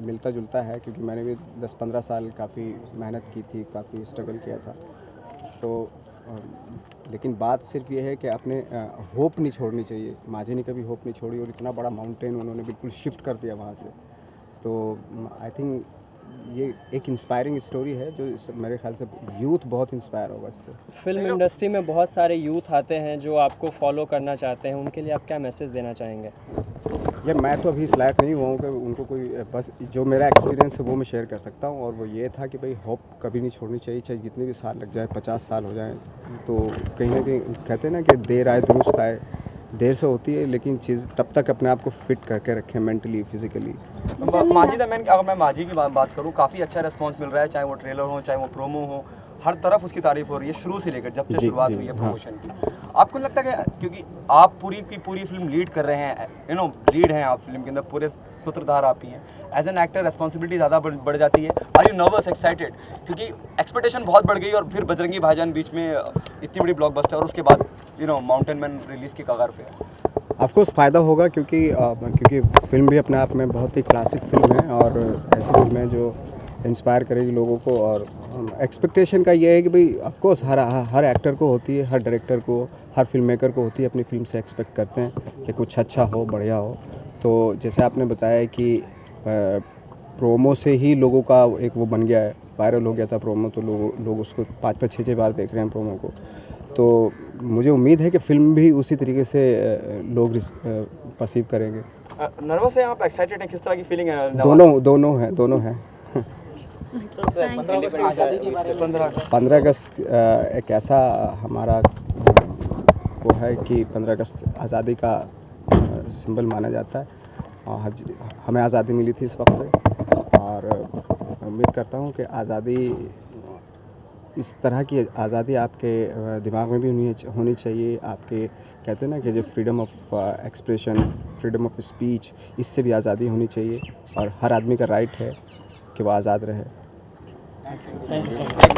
मिलता जुलता है, क्योंकि मैंने भी 10-15 साल काफ़ी मेहनत की थी, काफ़ी स्ट्रगल किया था। तो लेकिन बात सिर्फ ये है कि अपने होप नहीं छोड़नी चाहिए। माझी ने कभी होप नहीं छोड़ी, और इतना बड़ा माउंटेन उन्होंने बिल्कुल शिफ्ट कर दिया वहाँ से। तो आई थिंक ये एक इंस्पायरिंग स्टोरी है, जो मेरे ख्याल से यूथ बहुत इंस्पायर होगा इससे। फिल्म इंडस्ट्री में बहुत सारे यूथ आते हैं जो आपको फॉलो करना चाहते हैं, उनके लिए आप क्या मैसेज देना चाहेंगे? यार मैं तो अभी इस लायक नहीं हुआ हूँ कि उनको कोई, बस जो मेरा एक्सपीरियंस है वो मैं शेयर कर सकता हूँ, और वो ये था कि भाई होप कभी नहीं छोड़नी चाहिए, चाहे जितने भी साल लग जाए, 50 साल हो जाए। तो कहीं ना कहीं कहते हैं ना कि देर आए दुरुस्त आए, देर से होती है, लेकिन चीज़ तब तक अपने आप को फिट करके रखें, मेंटली फिजिकली। माझी द मैन, अगर मैं माझी की बात करूँ, काफ़ी अच्छा रिस्पॉन्स मिल रहा है, चाहे वो ट्रेलर हो, चाहे वो प्रोमो हो, हर तरफ उसकी तारीफ हो रही है शुरू से लेकर जब से शुरुआत हुई है प्रमोशन की। आपको नहीं लगता कि क्योंकि आप पूरी की पूरी फिल्म लीड कर रहे हैं, लीड हैं आप फिल्म के अंदर, पूरे सूत्रधार आप ही हैं, एज एन एक्टर रिस्पॉन्सिबिलिटी ज़्यादा बढ़ जाती है? Are you nervous, excited? क्योंकि एक्सपेक्टेशन बहुत बढ़ गई, और फिर बजरंगी भाईजान बीच में इतनी बड़ी ब्लॉकबस्टर, और उसके बाद माउंटेन मैन रिलीज़ की कगार पे है। ऑफकोर्स फ़ायदा होगा, क्योंकि फिल्म भी अपने आप में बहुत ही क्लासिक फिल्म है, और ऐसी फिल्म है जो इंस्पायर करेगी लोगों को। और एक्सपेक्टेशन का ये है कि भाई ऑफकोर्स हर एक्टर को होती है, हर डायरेक्टर को, हर फिल्म मेकर को होती है, अपनी फिल्म से एक्सपेक्ट करते हैं कि कुछ अच्छा हो, बढ़िया हो। तो जैसे आपने बताया कि प्रोमो से ही लोगों का एक वो बन गया है, वायरल हो गया था प्रोमो, तो लोग उसको 5-5, 6-6 बार देख रहे हैं प्रोमो को। तो मुझे उम्मीद है कि फिल्म भी उसी तरीके से लोग परसीव करेंगे। नर्वस है आप, एक्साइटेड हैं, किस तरह की फीलिंग है? दोनों हैं। 15 अगस्त एक ऐसा हमारा वो है कि 15 अगस्त आज़ादी का सिंबल माना जाता है, और हमें आज़ादी मिली थी इस वक्त, और उम्मीद करता हूँ कि आज़ादी, इस तरह की आज़ादी आपके दिमाग में भी होनी चाहिए। आपके कहते हैं ना कि जो freedom of expression, freedom of speech, इससे भी आज़ादी होनी चाहिए, और हर आदमी का राइट है कि वह आज़ाद रहे। Thank you so much.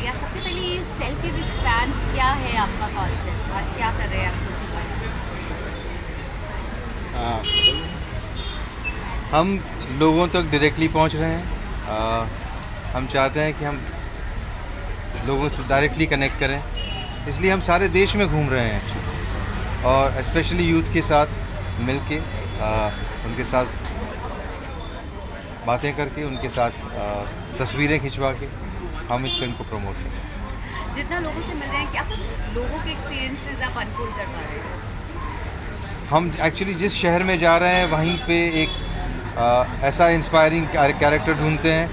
या सबसे पहले ये सेल्फी विद फैंस क्या है आपका कॉन्सेप्ट, आज क्या कर रहे हैं आप उसके बारे में? हम लोगों तक डायरेक्टली पहुंच रहे हैं। हम चाहते हैं कि हम लोगों से डायरेक्टली कनेक्ट करें, इसलिए हम सारे देश में घूम रहे हैं और स्पेशली यूथ के साथ मिल के उनके साथ बातें करके, उनके साथ तस्वीरें खिंचवा के हम इस फिल्म को प्रमोट करें। जितना लोगों से मिल रहे हैं, क्या कुछ लोगों के एक्सपीरियंसेस आप अनफोल्ड कर पा रहे हैं? हम एक्चुअली जिस शहर में जा रहे हैं वहीं पे एक ऐसा इंस्पायरिंग कैरेक्टर ढूंढते हैं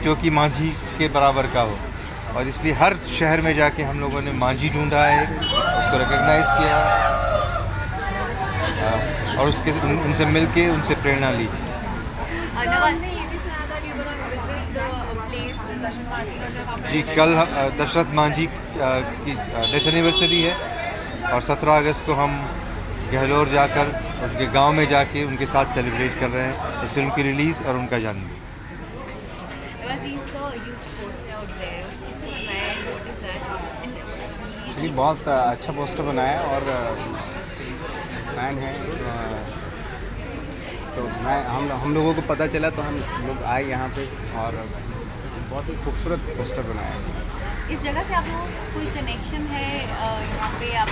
जो कि मांझी के बराबर का हो, और इसलिए हर शहर में जाके हम लोगों ने मांझी ढूंढा है, उसको रिकग्नाइज किया और उसके उनसे मिल के उनसे प्रेरणा ली। नवाज ने ये भी सुना था कि you're gonna visit the place, the Dashrath Manjhi का जब आप जी, कल दशरथ मांझी की डेथ एनिवर्सरी है और 17 अगस्त को हम गहलोर जाकर उनके गांव में जाके उनके साथ सेलिब्रेट कर रहे हैं इस फिल्म की रिलीज़ और उनका जन्मदिन। जी, बहुत अच्छा पोस्टर बनाया और फैन है, तो हम लोगों को पता चला तो हम लोग आए यहाँ पे और बहुत ही खूबसूरत पोस्टर बनाया है। इस जगह से आप लोगों को कोई कनेक्शन है? यहाँ पे आप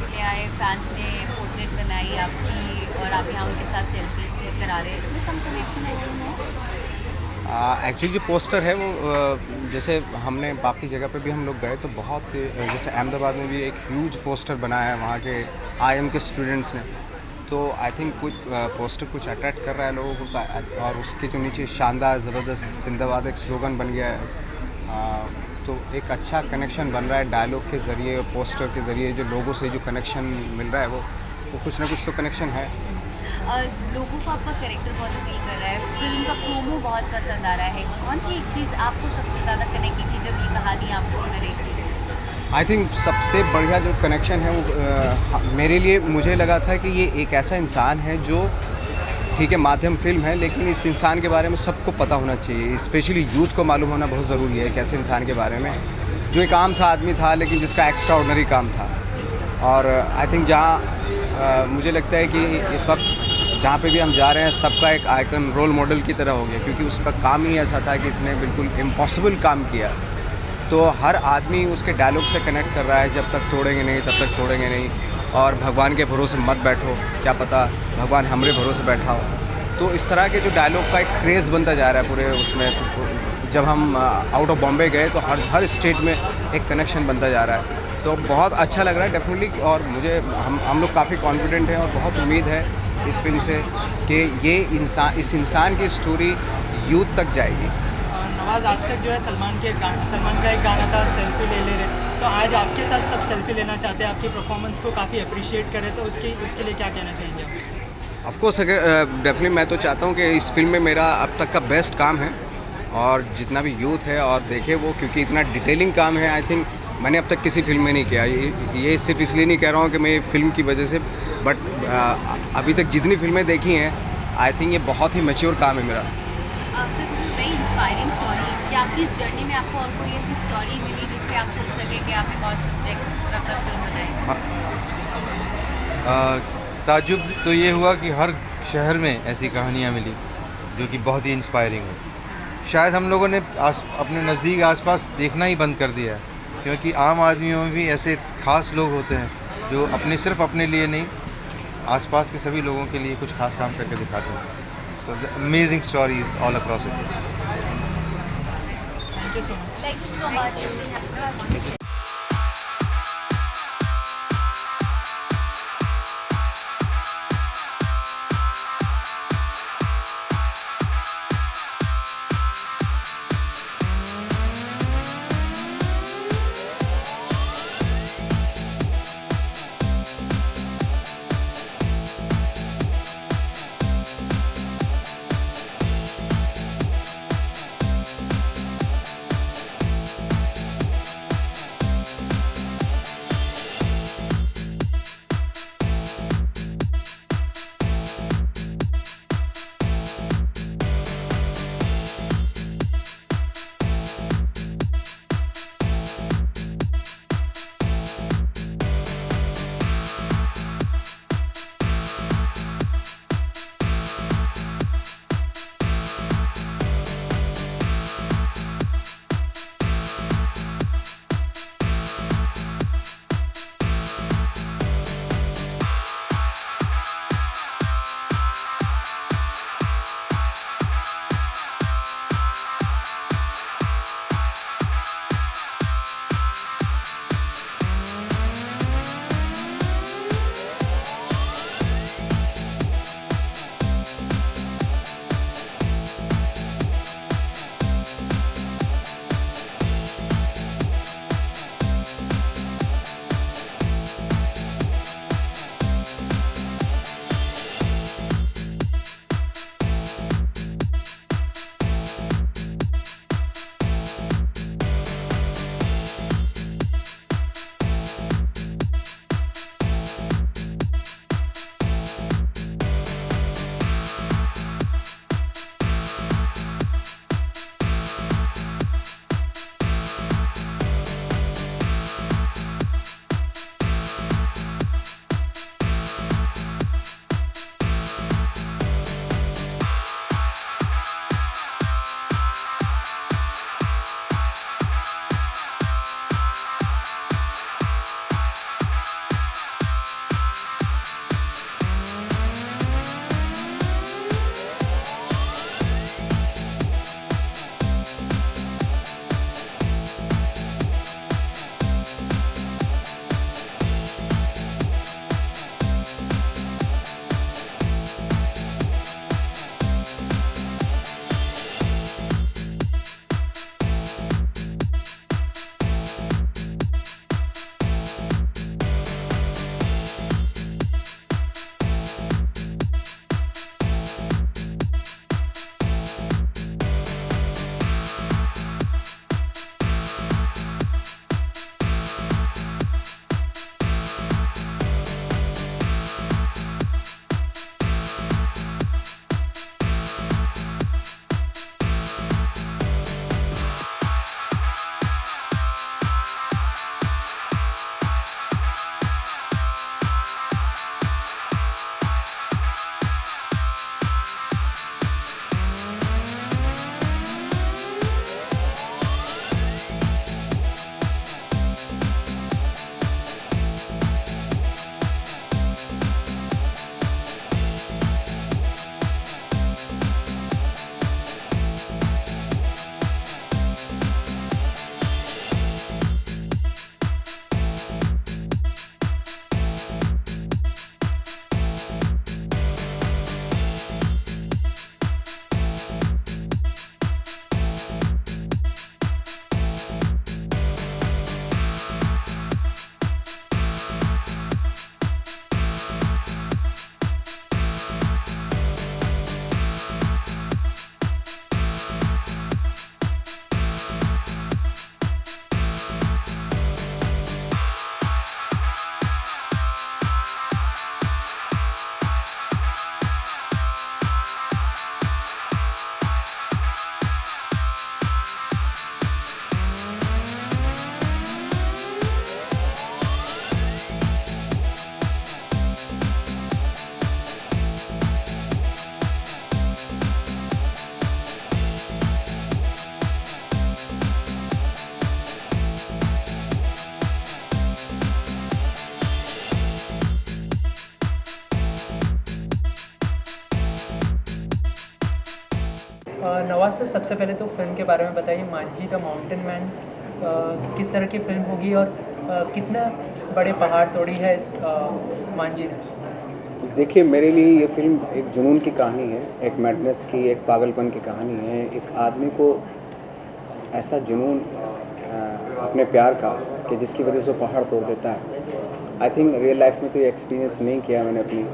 ले आए, फैंस ने पोर्ट्रेट बनाई आपकी और आप यहाँ उनके साथ सेल्फी करा रहे हैं, इसमें सम कनेक्शन है? एक्चुअली जो पोस्टर है वो जैसे हमने बाकी जगह पे भी हम लोग गए तो बहुत, जैसे अहमदाबाद में भी एक ह्यूज पोस्टर बनाया है वहाँ के IIM के स्टूडेंट्स ने, तो आई थिंक कुछ पोस्टर कुछ अट्रैक्ट कर रहा है लोगों को, और उसके जो नीचे शानदार ज़बरदस्त जिंदाबाद एक स्लोगन बन गया है, तो एक अच्छा कनेक्शन बन रहा है डायलॉग के ज़रिए, पोस्टर के ज़रिए जो लोगों से जो कनेक्शन मिल रहा है वो कुछ ना कुछ तो कनेक्शन है। लोगों को आपका कैरेक्टर बहुत अपील कर रहा है, फिल्म का प्रोमो बहुत पसंद आ रहा है, कौन सी एक चीज़ आपको सबसे ज़्यादा कनेक्ट की थी जब ये कहानी आपको नरेट की? आई थिंक सबसे बढ़िया जो कनेक्शन है वो मेरे लिए मुझे लगा था कि ये एक ऐसा इंसान है जो, ठीक है माध्यम फिल्म है, लेकिन इस इंसान के बारे में सबको पता होना चाहिए, स्पेशली यूथ को मालूम होना बहुत ज़रूरी है एक ऐसे इंसान के बारे में जो एक आम सा आदमी था लेकिन जिसका एक्स्ट्रा ऑर्डिनरी काम था। और आई थिंक जहाँ मुझे लगता है कि इस वक्त जहाँ पे भी हम जा रहे हैं सबका एक आइकन रोल मॉडल की तरह हो गया, क्योंकि उसका काम ही ऐसा था कि इसने बिल्कुल इम्पॉसिबल काम किया, तो हर आदमी उसके डायलॉग से कनेक्ट कर रहा है, जब तक तोड़ेंगे नहीं तब तक छोड़ेंगे नहीं, और भगवान के भरोसे मत बैठो, क्या पता भगवान हमारे भरोसे बैठा हो। तो इस तरह के जो डायलॉग का एक क्रेज़ बनता जा रहा है पूरे उसमें, जब हम आउट ऑफ बॉम्बे गए तो हर स्टेट में एक कनेक्शन बनता जा रहा है, तो बहुत अच्छा लग रहा है डेफिनेटली। और मुझे हम लोग काफ़ी कॉन्फिडेंट हैं और बहुत उम्मीद है इस फिल्म से कि ये इस इंसान की स्टोरी यूथ तक जाएगी। नवाज, आज तक जो है सलमान का एक गाना था सेल्फी ले रहे, तो आज आपके साथ सब सेल्फी लेना चाहते हैं, आपकी परफॉर्मेंस को काफ़ी अप्रिशिएट करें, तो उसके लिए क्या कहना चाहेंगे आप? ऑफ कोर्स डेफिनेटली मैं तो चाहता हूँ कि इस फिल्म में मेरा अब तक का बेस्ट काम है, और जितना भी यूथ है और देखे वो, क्योंकि इतना डिटेलिंग काम है आई थिंक मैंने अब तक किसी फिल्म में नहीं किया। ये सिर्फ इसलिए नहीं कह रहा हूँ कि मैं फिल्म की वजह से, बट अभी तक जितनी फिल्में देखी हैं आई थिंक ये बहुत ही मैच्योर काम है मेरा। वेरी इंस्पायरिंग स्टोरी, क्या आपकी इस जर्नी में आपको और कोई ऐसी स्टोरी मिली जिस पे आप सोच सके कि आप एक और सब्जेक्ट रखकर फिल्म बनाएं? ताजुब तो ये हुआ कि हर शहर में ऐसी कहानियाँ मिली जो कि बहुत ही इंस्पायरिंग हो। शायद हम लोगों ने अपने नज़दीक आसपास देखना ही बंद कर दिया है, क्योंकि आम आदमियों में भी ऐसे ख़ास लोग होते हैं जो सिर्फ अपने लिए नहीं, आसपास के सभी लोगों के लिए कुछ खास काम करके दिखाते हैं। So amazing stories all across India. Thank you so much. Nawaz sir, सबसे पहले तो फिल्म के बारे में बताइए, मांझी द माउंटेन मैन किस तरह की फिल्म होगी और कितना बड़े पहाड़ तोड़ी है इस मांझी ने? देखिए, मेरे लिए ये फिल्म एक जुनून की कहानी है, एक मैडनेस की, एक पागलपन की कहानी है। एक आदमी को ऐसा जुनून अपने प्यार का कि जिसकी वजह से वो पहाड़ तोड़ देता है। आई थिंक रियल लाइफ में तो ये एक्सपीरियंस नहीं किया मैंने अपनी,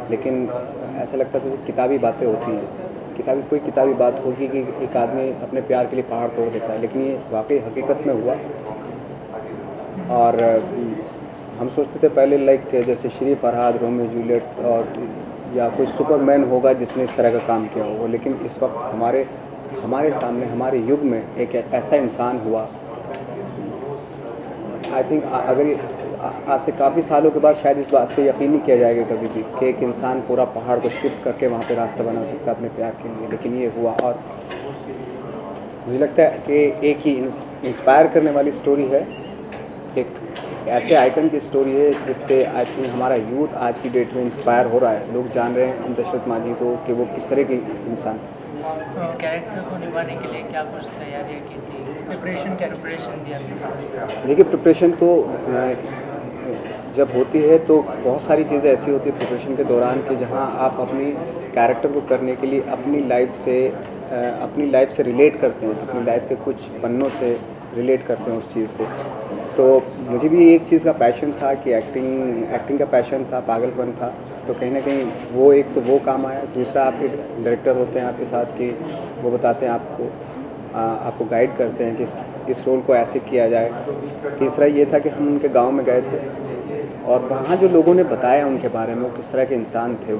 लेकिन ऐसा लगता था जैसे किताबी बातें होती हैं, कोई किताबी बात होगी कि एक आदमी अपने प्यार के लिए पहाड़ तोड़ देता है, लेकिन ये वाकई हकीकत में हुआ। और हम सोचते थे पहले लाइक जैसे श्री फरहाद, रोमियो जूलियट और या कोई सुपरमैन होगा जिसने इस तरह का काम किया होगा, लेकिन इस वक्त हमारे सामने, हमारे युग में एक ऐसा इंसान हुआ। आई थिंक अगर आज से काफ़ी सालों के बाद शायद इस बात पे यकीन नहीं किया जाएगा कभी भी कि एक इंसान पूरा पहाड़ को शिफ्ट करके वहाँ पे रास्ता बना सकता है अपने प्यार के लिए, लेकिन ये हुआ। और मुझे लगता है कि एक ही इंस्पायर करने वाली स्टोरी है, एक ऐसे आइकन की स्टोरी है जिससे आई थिंक हमारा यूथ आज की डेट में इंस्पायर हो रहा है। लोग जान रहे हैं दशरथ मांझी को कि वो किस तरह की इंसान थे। इस कैरेक्टर को निभाने के लिए क्या कुछ तैयारियाँ की थी, प्रिपरेशन दिया? देखिए, प्रिपरेशन तो जब होती है तो बहुत सारी चीज़ें ऐसी होती है प्रिपरेशन के दौरान कि जहाँ आप अपनी कैरेक्टर को करने के लिए अपनी लाइफ से रिलेट करते हैं, अपनी लाइफ के कुछ पन्नों से रिलेट करते हैं उस चीज़ को। तो मुझे भी एक चीज़ का पैशन था कि एक्टिंग का पैशन था, पागलपन था, तो कहीं ना कहीं वो एक तो वो काम आया। दूसरा, आपके डायरेक्टर होते हैं आपके साथ कि वो बताते हैं आपको गाइड करते हैं कि इस रोल को ऐसे किया जाए। तीसरा ये था कि हम उनके गांव में गए थे और वहाँ जो लोगों ने बताया उनके बारे में, वो किस तरह के इंसान थे,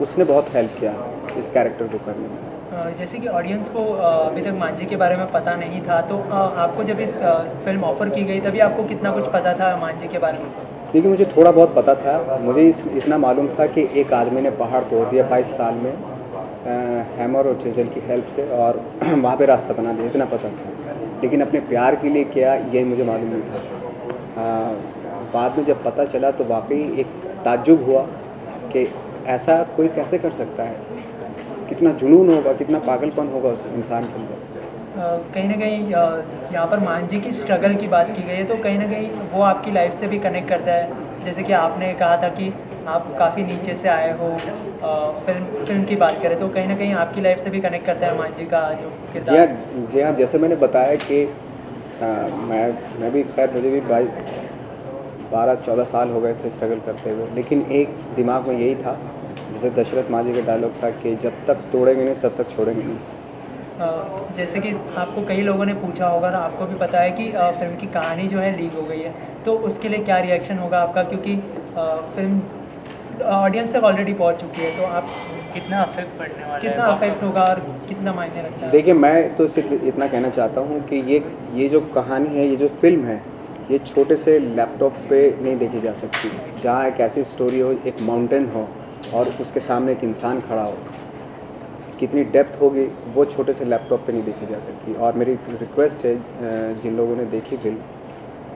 उसने बहुत हेल्प किया इस कैरेक्टर को करने में। जैसे कि ऑडियंस को अभी तक मांझी के बारे में पता नहीं था, तो आपको जब इस फिल्म ऑफ़र की गई तभी आपको कितना कुछ पता था मांझी के बारे में? देखिए, मुझे थोड़ा बहुत पता था। मुझे इतना मालूम था कि एक आदमी ने पहाड़ तोड़ दिया 22 साल में हैमर और चिज़ल की हेल्प से, और वहाँ पे रास्ता बना दिया, इतना पता था। लेकिन अपने प्यार के लिए क्या, ये मुझे मालूम नहीं था। बाद में जब पता चला तो वाकई एक ताज्जुब हुआ कि ऐसा कोई कैसे कर सकता है, कितना जुनून होगा, कितना पागलपन होगा उस इंसान के अंदर। कहीं ना कहीं यहाँ पर मांझी की स्ट्रगल की बात की गई है, तो कहीं ना कहीं वो आपकी लाइफ से भी कनेक्ट करता है। जैसे कि आपने कहा था कि आप काफ़ी नीचे से आए हो, फिल्म की बात करें तो कहीं ना कहीं आपकी लाइफ से भी कनेक्ट करता है मांझी का जो किरदार। जी हाँ, जैसे मैंने बताया कि मैं भी खैर मुझे भी 12-14 साल हो गए थे स्ट्रगल करते हुए, लेकिन एक दिमाग में यही था, जैसे दशरथ मांझी का डायलॉग था कि जब तक तोड़ेंगे नहीं तब तक छोड़ेंगे नहीं। जैसे कि आपको कई लोगों ने पूछा होगा ना, आपको भी पता है कि फिल्म की कहानी जो है लीक हो गई है, तो उसके लिए क्या रिएक्शन होगा आपका, क्योंकि फिल्म ऑडियंस तक ऑलरेडी पहुंच चुकी है, तो आप कितना अफेक्ट पड़ने वाला है, कितना अफेक्ट होगा और कितना मायने रखता है? देखिए, मैं तो सिर्फ इतना कहना चाहता हूँ कि ये जो कहानी है, ये जो फिल्म है, ये छोटे से लैपटॉप पे नहीं देखी जा सकती। जहाँ एक ऐसी स्टोरी हो, एक माउंटेन हो और उसके सामने एक इंसान खड़ा हो, कितनी डेप्थ होगी वो छोटे से लैपटॉप पे नहीं देखी जा सकती। और मेरी रिक्वेस्ट है जिन लोगों ने देखी फिल्म,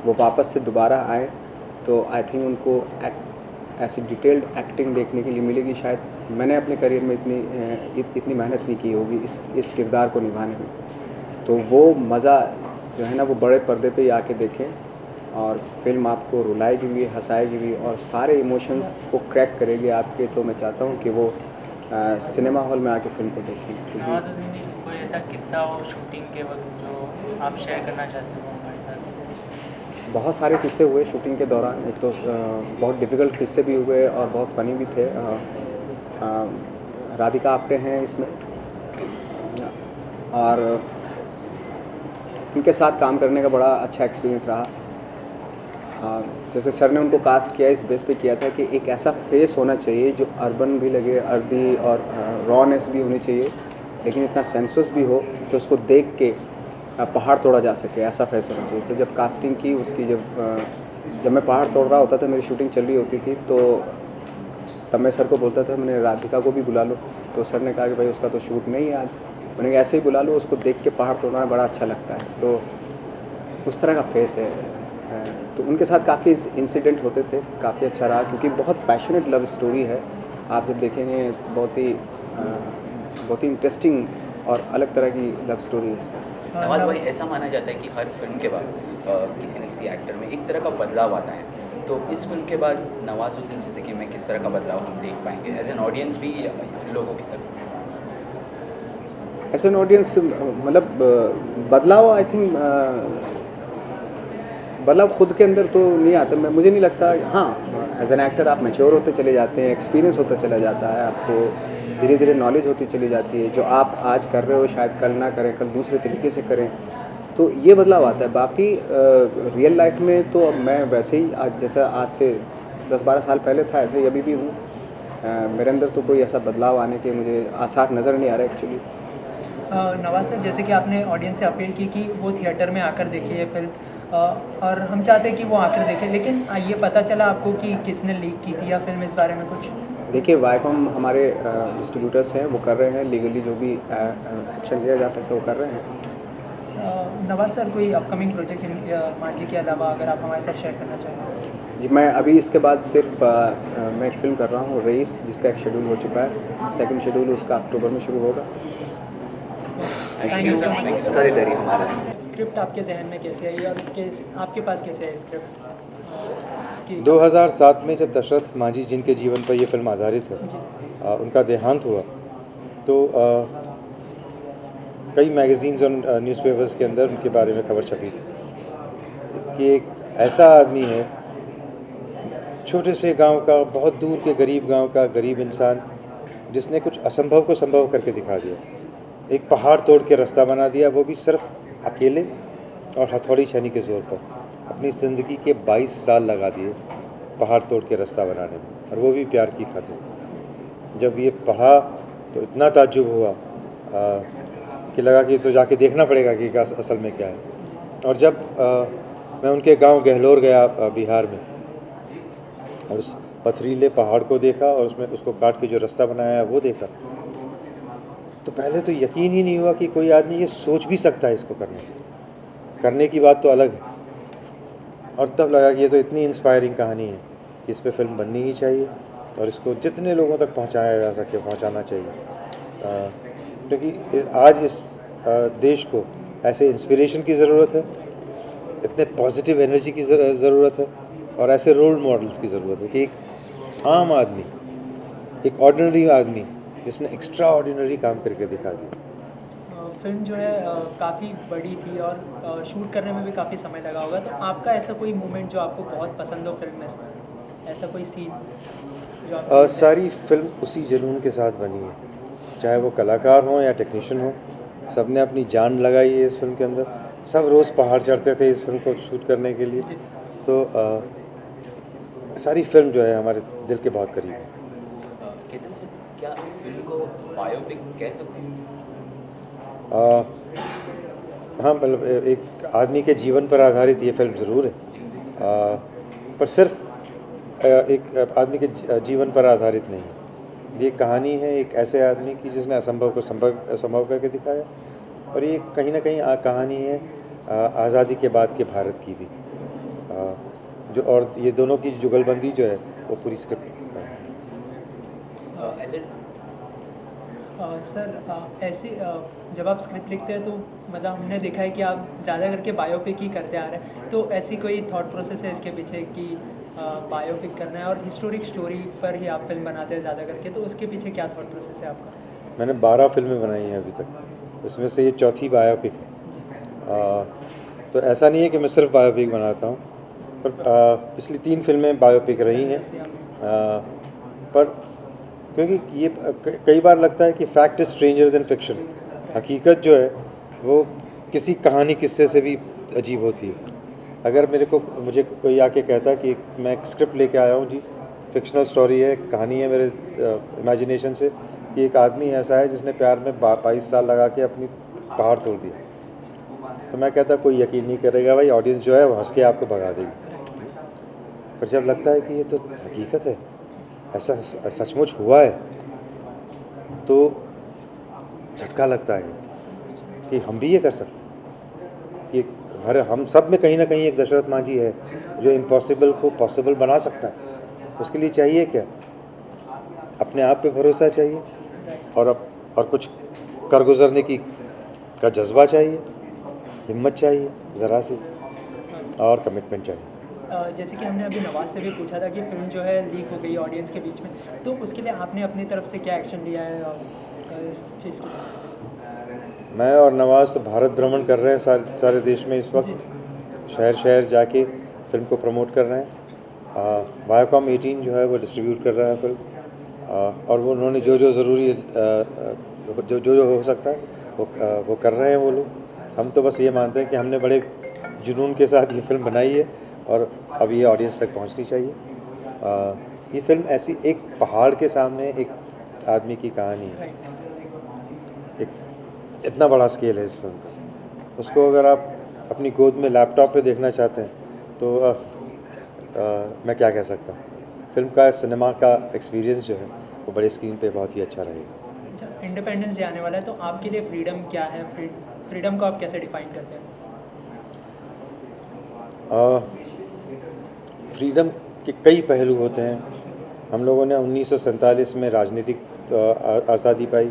वो वापस से दोबारा आए तो आई थिंक उनको ऐसी डिटेल्ड एक्टिंग देखने के लिए मिलेगी। शायद मैंने अपने करियर में इतनी मेहनत नहीं की होगी इस किरदार को निभाने में। तो वो मज़ा जो है ना, वो बड़े पर्दे पे ही आके देखें, और फिल्म आपको रुलाएगी भी, हंसाएगी भी, और सारे इमोशंस को क्रैक करेगी आपके। तो मैं चाहता हूँ कि वो सिनेमा हॉल में आके फिल्म को देखें। क्योंकि कोई ऐसा किस्सा हो शूटिंग के वक्त जो आप शेयर करना चाहते हो हमारे साथ? बहुत सारे किस्से हुए शूटिंग के दौरान। एक तो बहुत डिफ़िकल्ट किस्से भी हुए और बहुत फ़नी भी थे। राधिका आप्टे हैं इसमें, और उनके साथ काम करने का बड़ा अच्छा एक्सपीरियंस रहा। जैसे सर ने उनको कास्ट किया, इस बेस पे किया था कि एक ऐसा फेस होना चाहिए जो अर्बन भी लगे, अर्दी और रॉनेस भी होनी चाहिए, लेकिन इतना सेंसस भी हो कि उसको देख के पहाड़ तोड़ा जा सके, ऐसा फेस होना चाहिए। तो जब कास्टिंग की उसकी, जब मैं पहाड़ तोड़ रहा होता था, मेरी शूटिंग चल रही होती थी, तो तब मैं सर को बोलता था मैंने राधिका को भी बुला लो। तो सर ने कहा कि भाई उसका तो शूट नहीं है आज। मैंने कहा ऐसे ही बुला लो, उसको देख के पहाड़ तोड़ना बड़ा अच्छा लगता है। तो उस तरह का फेस है। तो उनके साथ काफ़ी इंसिडेंट होते थे, काफ़ी अच्छा रहा, क्योंकि बहुत पैशनेट लव स्टोरी है। आप जब देखेंगे बहुत ही इंटरेस्टिंग और अलग तरह की लव स्टोरी है इसमें। नवाज भाई, ऐसा माना जाता है कि हर फिल्म के बाद किसी न किसी एक्टर में एक तरह का बदलाव आता है, तो इस फिल्म के बाद नवाजुद्दीन सिद्दीकी में किस तरह का बदलाव हम देख पाएंगे एज एन ऑडियंस भी लोगों की तरफ? एज एन ऑडियंस मतलब बदलाव, आई थिंक बदलाव खुद के अंदर तो नहीं आता। मुझे नहीं लगता। हाँ, एज एन एक्टर आप मैच्योर होते चले जाते हैं, एक्सपीरियंस होता चला जाता है, आपको धीरे धीरे नॉलेज होती चली जाती है। जो आप आज कर रहे हो शायद कल ना करें, कल दूसरे तरीके से करें, तो ये बदलाव आता है। बाकी रियल लाइफ में तो मैं वैसे ही आज जैसा आज से 10-12 साल पहले था ऐसे ही अभी भी हूँ। मेरे अंदर तो कोई ऐसा बदलाव आने के मुझे आसार नज़र नहीं आ रहा एक्चुअली। नवाज सर, जैसे कि आपने ऑडियंस से अपील की कि वो थिएटर में आकर देखे ये फिल्म, और हम चाहते हैं कि वो आकर देखें, लेकिन ये पता चला आपको कि किसने लीक की थी या फिल्म, इस बारे में कुछ? देखिए, वाईकॉम हमारे डिस्ट्रीब्यूटर्स हैं, वो कर रहे हैं, लीगली जो भी एक्शन लिया जा सकता है वो कर रहे हैं। नवाज सर, कोई अपकमिंग प्रोजेक्ट मांझी के अलावा अगर आप हमारे साथ शेयर करना चाहें? जी, मैं अभी इसके बाद सिर्फ मैं एक फ़िल्म कर रहा हूँ, रईस, जिसका एक शेड्यूल हो चुका है। सेकंड शेड्यूल उसका अक्टूबर में शुरू होगा। Thank you so much. सारी तैयारी हमारा। स्क्रिप्ट आपके जहन में कैसे आई और आपके पास कैसे है स्क्रिप्ट? 2007 में जब दशरथ मांझी जिनके जीवन पर यह फिल्म आधारित है, उनका देहांत हुआ, तो कई मैगज़ीन्स और न्यूज़पेपर्स के अंदर उनके बारे में खबर छपी थी कि एक ऐसा आदमी है, छोटे से गांव का, बहुत दूर के गरीब गांव का गरीब इंसान, जिसने कुछ असंभव को संभव करके दिखा दिया। एक पहाड़ तोड़ के रास्ता बना दिया, वो भी सिर्फ अकेले और हथौड़ी छानी के ज़ोर पर। अपनी ज़िंदगी के 22 साल लगा दिए पहाड़ तोड़ के रास्ता बनाने में, और वो भी प्यार की खातिर। जब ये पढ़ा तो इतना ताज्जुब हुआ कि लगा कि तो जाके देखना पड़ेगा कि असल में क्या है। और जब मैं उनके गांव गहलोर गया बिहार में, और उस पथरीले पहाड़ को देखा और उसमें उसको काट के जो रास्ता बनाया है वो देखा, तो पहले तो यकीन ही नहीं हुआ कि कोई आदमी ये सोच भी सकता है इसको करने की बात तो अलग है। और तब लगा कि ये तो इतनी इंस्पायरिंग कहानी है कि इस पे फिल्म बननी ही चाहिए और इसको जितने लोगों तक पहुंचाया जा सके पहुंचाना चाहिए, क्योंकि आज इस देश को ऐसे इंस्पिरेशन की ज़रूरत है, इतने पॉजिटिव एनर्जी की ज़रूरत है, और ऐसे रोल मॉडल्स की ज़रूरत है कि एक आम आदमी, एक ऑर्डिनरी आदमी जिसने एक्स्ट्रा ऑर्डिनरी काम करके दिखा दिया। फिल्म जो है काफ़ी बड़ी थी और शूट करने में भी काफ़ी समय लगा होगा, तो आपका ऐसा कोई मोमेंट जो आपको बहुत पसंद हो फिल्म में से, ऐसा कोई सीन जो आपको? सारी फिल्म उसी जुनून के साथ बनी है, चाहे वो कलाकार हों या टेक्नीशियन हों, सब ने अपनी जान लगाई है इस फिल्म के अंदर। सब रोज़ पहाड़ चढ़ते थे इस फिल्म को शूट करने के लिए, तो सारी फिल्म जो है हमारे दिल के बहुत करीब है। केतन सर, क्या फिल्म को बायोपिक कह सकते हैं? हाँ, मतलब एक आदमी के जीवन पर आधारित ये फिल्म ज़रूर है, पर सिर्फ एक आदमी के जीवन पर आधारित नहीं है। ये कहानी है एक ऐसे आदमी की जिसने असंभव को संभव करके दिखाया, और ये कहीं ना कहीं कहानी है आज़ादी के बाद के भारत की भी, जो और ये दोनों की जुगलबंदी जो है वो पूरी स्क्रिप्ट सर ऐसे जब आप स्क्रिप्ट लिखते हैं तो मतलब हमने देखा है कि आप ज़्यादा करके बायोपिक ही करते आ रहे हैं, तो ऐसी कोई थॉट प्रोसेस है इसके पीछे कि बायोपिक करना है और हिस्टोरिक स्टोरी पर ही आप फिल्म बनाते हैं ज़्यादा करके, तो उसके पीछे क्या थॉट प्रोसेस है आपका? मैंने 12 फिल्में बनाई हैं अभी तक, उसमें से ये चौथी बायोपिक है। तो ऐसा नहीं है कि मैं सिर्फ बायोपिक बनाता हूँ, पर पिछली 3 फिल्में बायोपिक रही हैं, पर क्योंकि ये कई बार लगता है कि fact is stranger then fiction. हकीकत जो है वो किसी कहानी किस्से से भी अजीब होती है। अगर मुझे कोई आके कहता कि मैं एक स्क्रिप्ट लेके आया हूँ जी, फिक्शनल स्टोरी है, कहानी है मेरे इमेजिनेशन से, कि एक आदमी ऐसा है जिसने प्यार में 22 साल लगा के अपनी पहाड़ तोड़ दिया, तो मैं कहता कोई यकीन नहीं करेगा भाई, ऑडियंस जो है वो हंस के आपको भगा देगी। पर जब लगता है कि ये तो हकीकत है, ऐसा सचमुच हुआ है, तो झटका लगता है कि हम भी ये कर सकते हैं, कि हम सब में कहीं ना कहीं एक दशरथ मांझी है जो इम्पॉसिबल को पॉसिबल बना सकता है। उसके लिए चाहिए क्या? अपने आप पे भरोसा चाहिए और कुछ कर गुजरने की का जज्बा चाहिए, हिम्मत चाहिए ज़रा सी, और कमिटमेंट चाहिए। जैसे कि हमने अभी नवाज से भी पूछा था कि फिल्म जो है लीक हो गई ऑडियंस के बीच में, तो उसके लिए आपने अपनी तरफ से क्या एक्शन लिया है इस चीज़ के लिए? मैं और नवाज तो भारत भ्रमण कर रहे हैं सारे देश में इस वक्त, शहर शहर जाके फिल्म को प्रमोट कर रहे हैं। वायाकॉम 18 जो है वो डिस्ट्रीब्यूट कर रहा है फिल्म, और वो उन्होंने जो जो ज़रूरी जो हो सकता है वो कर रहे हैं वो लोग। हम तो बस ये मानते हैं कि हमने बड़े जुनून के साथ ये फिल्म बनाई है और अब ये ऑडियंस तक पहुंचनी चाहिए। ये फिल्म ऐसी एक पहाड़ के सामने एक आदमी की कहानी है, एक इतना बड़ा स्केल है इस फिल्म का। उसको अगर आप अपनी गोद में लैपटॉप पे देखना चाहते हैं तो मैं क्या कह सकता हूँ, फिल्म का सिनेमा का एक्सपीरियंस जो है वो बड़े स्क्रीन पे बहुत ही अच्छा रहेगा। इंडिपेंडेंस डे आने वाला है, तो आपके लिए फ्रीडम क्या है? फ्रीडम को आप कैसे डिफाइन करते हैं? फ्रीडम के कई पहलू होते हैं। हम लोगों ने 1947 में राजनीतिक आज़ादी पाई,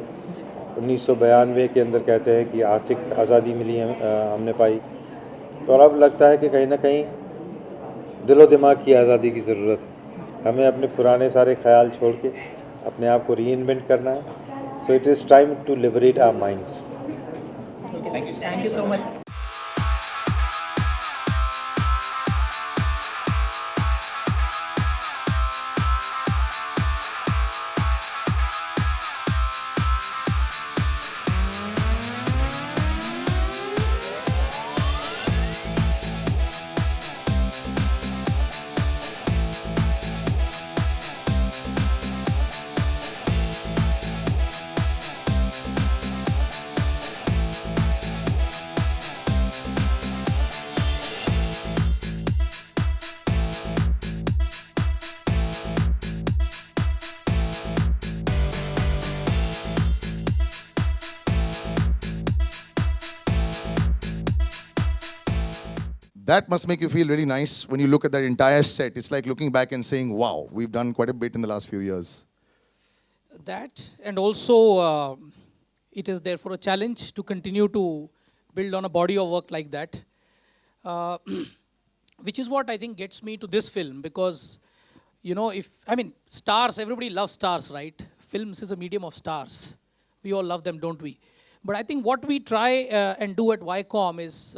1992 के अंदर कहते हैं कि आर्थिक आज़ादी मिली हमने पाई, तो अब लगता है कि कहीं ना कहीं दिलो दिमाग की आज़ादी की ज़रूरत है। हमें अपने पुराने सारे ख्याल छोड़ के अपने आप को रीइन्वेंट करना है। So it is time to liberate our minds. Thank you so much. That must make you feel really nice when you look at that entire set. It's like looking back and saying, wow, we've done quite a bit in the last few years. That, and also it is therefore a challenge to continue to build on a body of work like that, which is what I think gets me to this film, because stars, everybody loves stars, right? Films is a medium of stars. We all love them, don't we? But I think what we try and do at Viacom is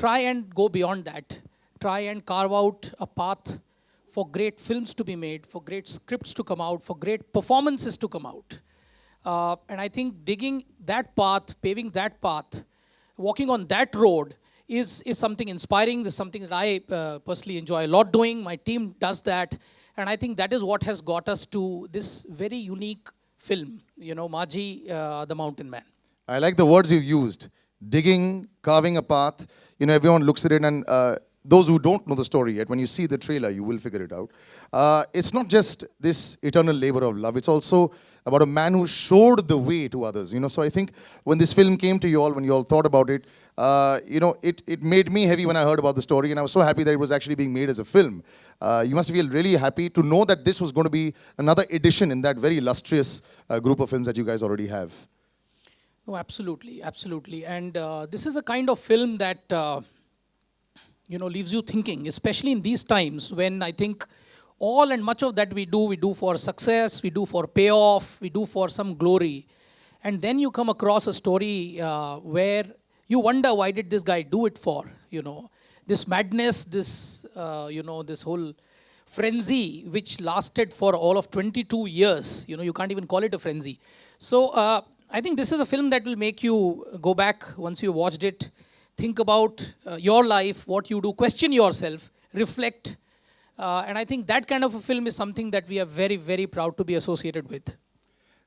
try and go beyond that. Try and carve out a path for great films to be made, for great scripts to come out, for great performances to come out. And I think digging that path, paving that path, walking on that road is something inspiring. Is something that I personally enjoy a lot doing. My team does that. And I think that is what has got us to this very unique film, Maji, the Mountain Man. I like the words you've used. Digging, carving a path. Everyone looks at it, and those who don't know the story yet, when you see the trailer, you will figure it out. It's not just this eternal labor of love. It's also about a man who showed the way to others. So I think when this film came to you all, when you all thought about it, it made me heavy when I heard about the story, and I was so happy that it was actually being made as a film. You must feel really happy to know that this was going to be another edition in that very illustrious group of films that you guys already have. No, absolutely, absolutely. And this is a kind of film that, leaves you thinking, especially in these times when I think all and much of that we do for success, we do for payoff, we do for some glory. And then you come across a story where you wonder, why did this guy do it for? This madness, this, this whole frenzy, which lasted for all of 22 years. You can't even call it a frenzy. So, I think this is a film that will make you go back once you watched it, think about your life, what you do, question yourself, reflect. And I think that kind of a film is something that we are very, very proud to be associated with.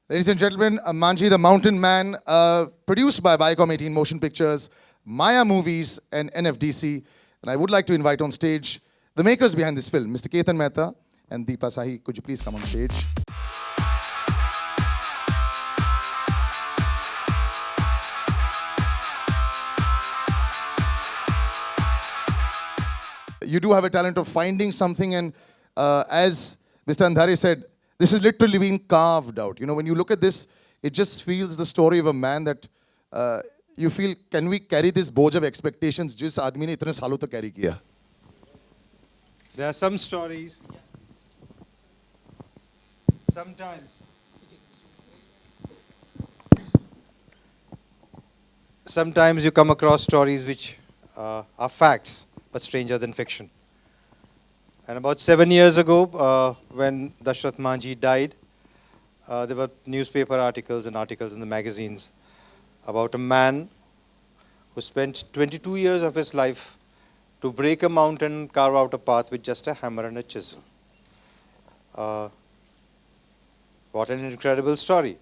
Ladies and gentlemen, Manji the Mountain Man, produced by Viacom 18 Motion Pictures, Maya Movies, and NFDC. And I would like to invite on stage the makers behind this film, Mr. Ketan Mehta and Deepa Sahi. Could you please come on stage? You do have a talent of finding something, and as Mr. Andhare said, this is literally being carved out. When you look at this, it just feels the story of a man that you feel, can we carry this बोझ of expectations जिस आदमी ने इतने सालों तक carry किया? There are some stories. Sometimes you come across stories which are facts, but stranger than fiction. And about 7 years ago, when Dashrath Manjhi died, there were newspaper articles and articles in the magazines about a man who spent 22 years of his life to break a mountain and carve out a path with just a hammer and a chisel. What an incredible story.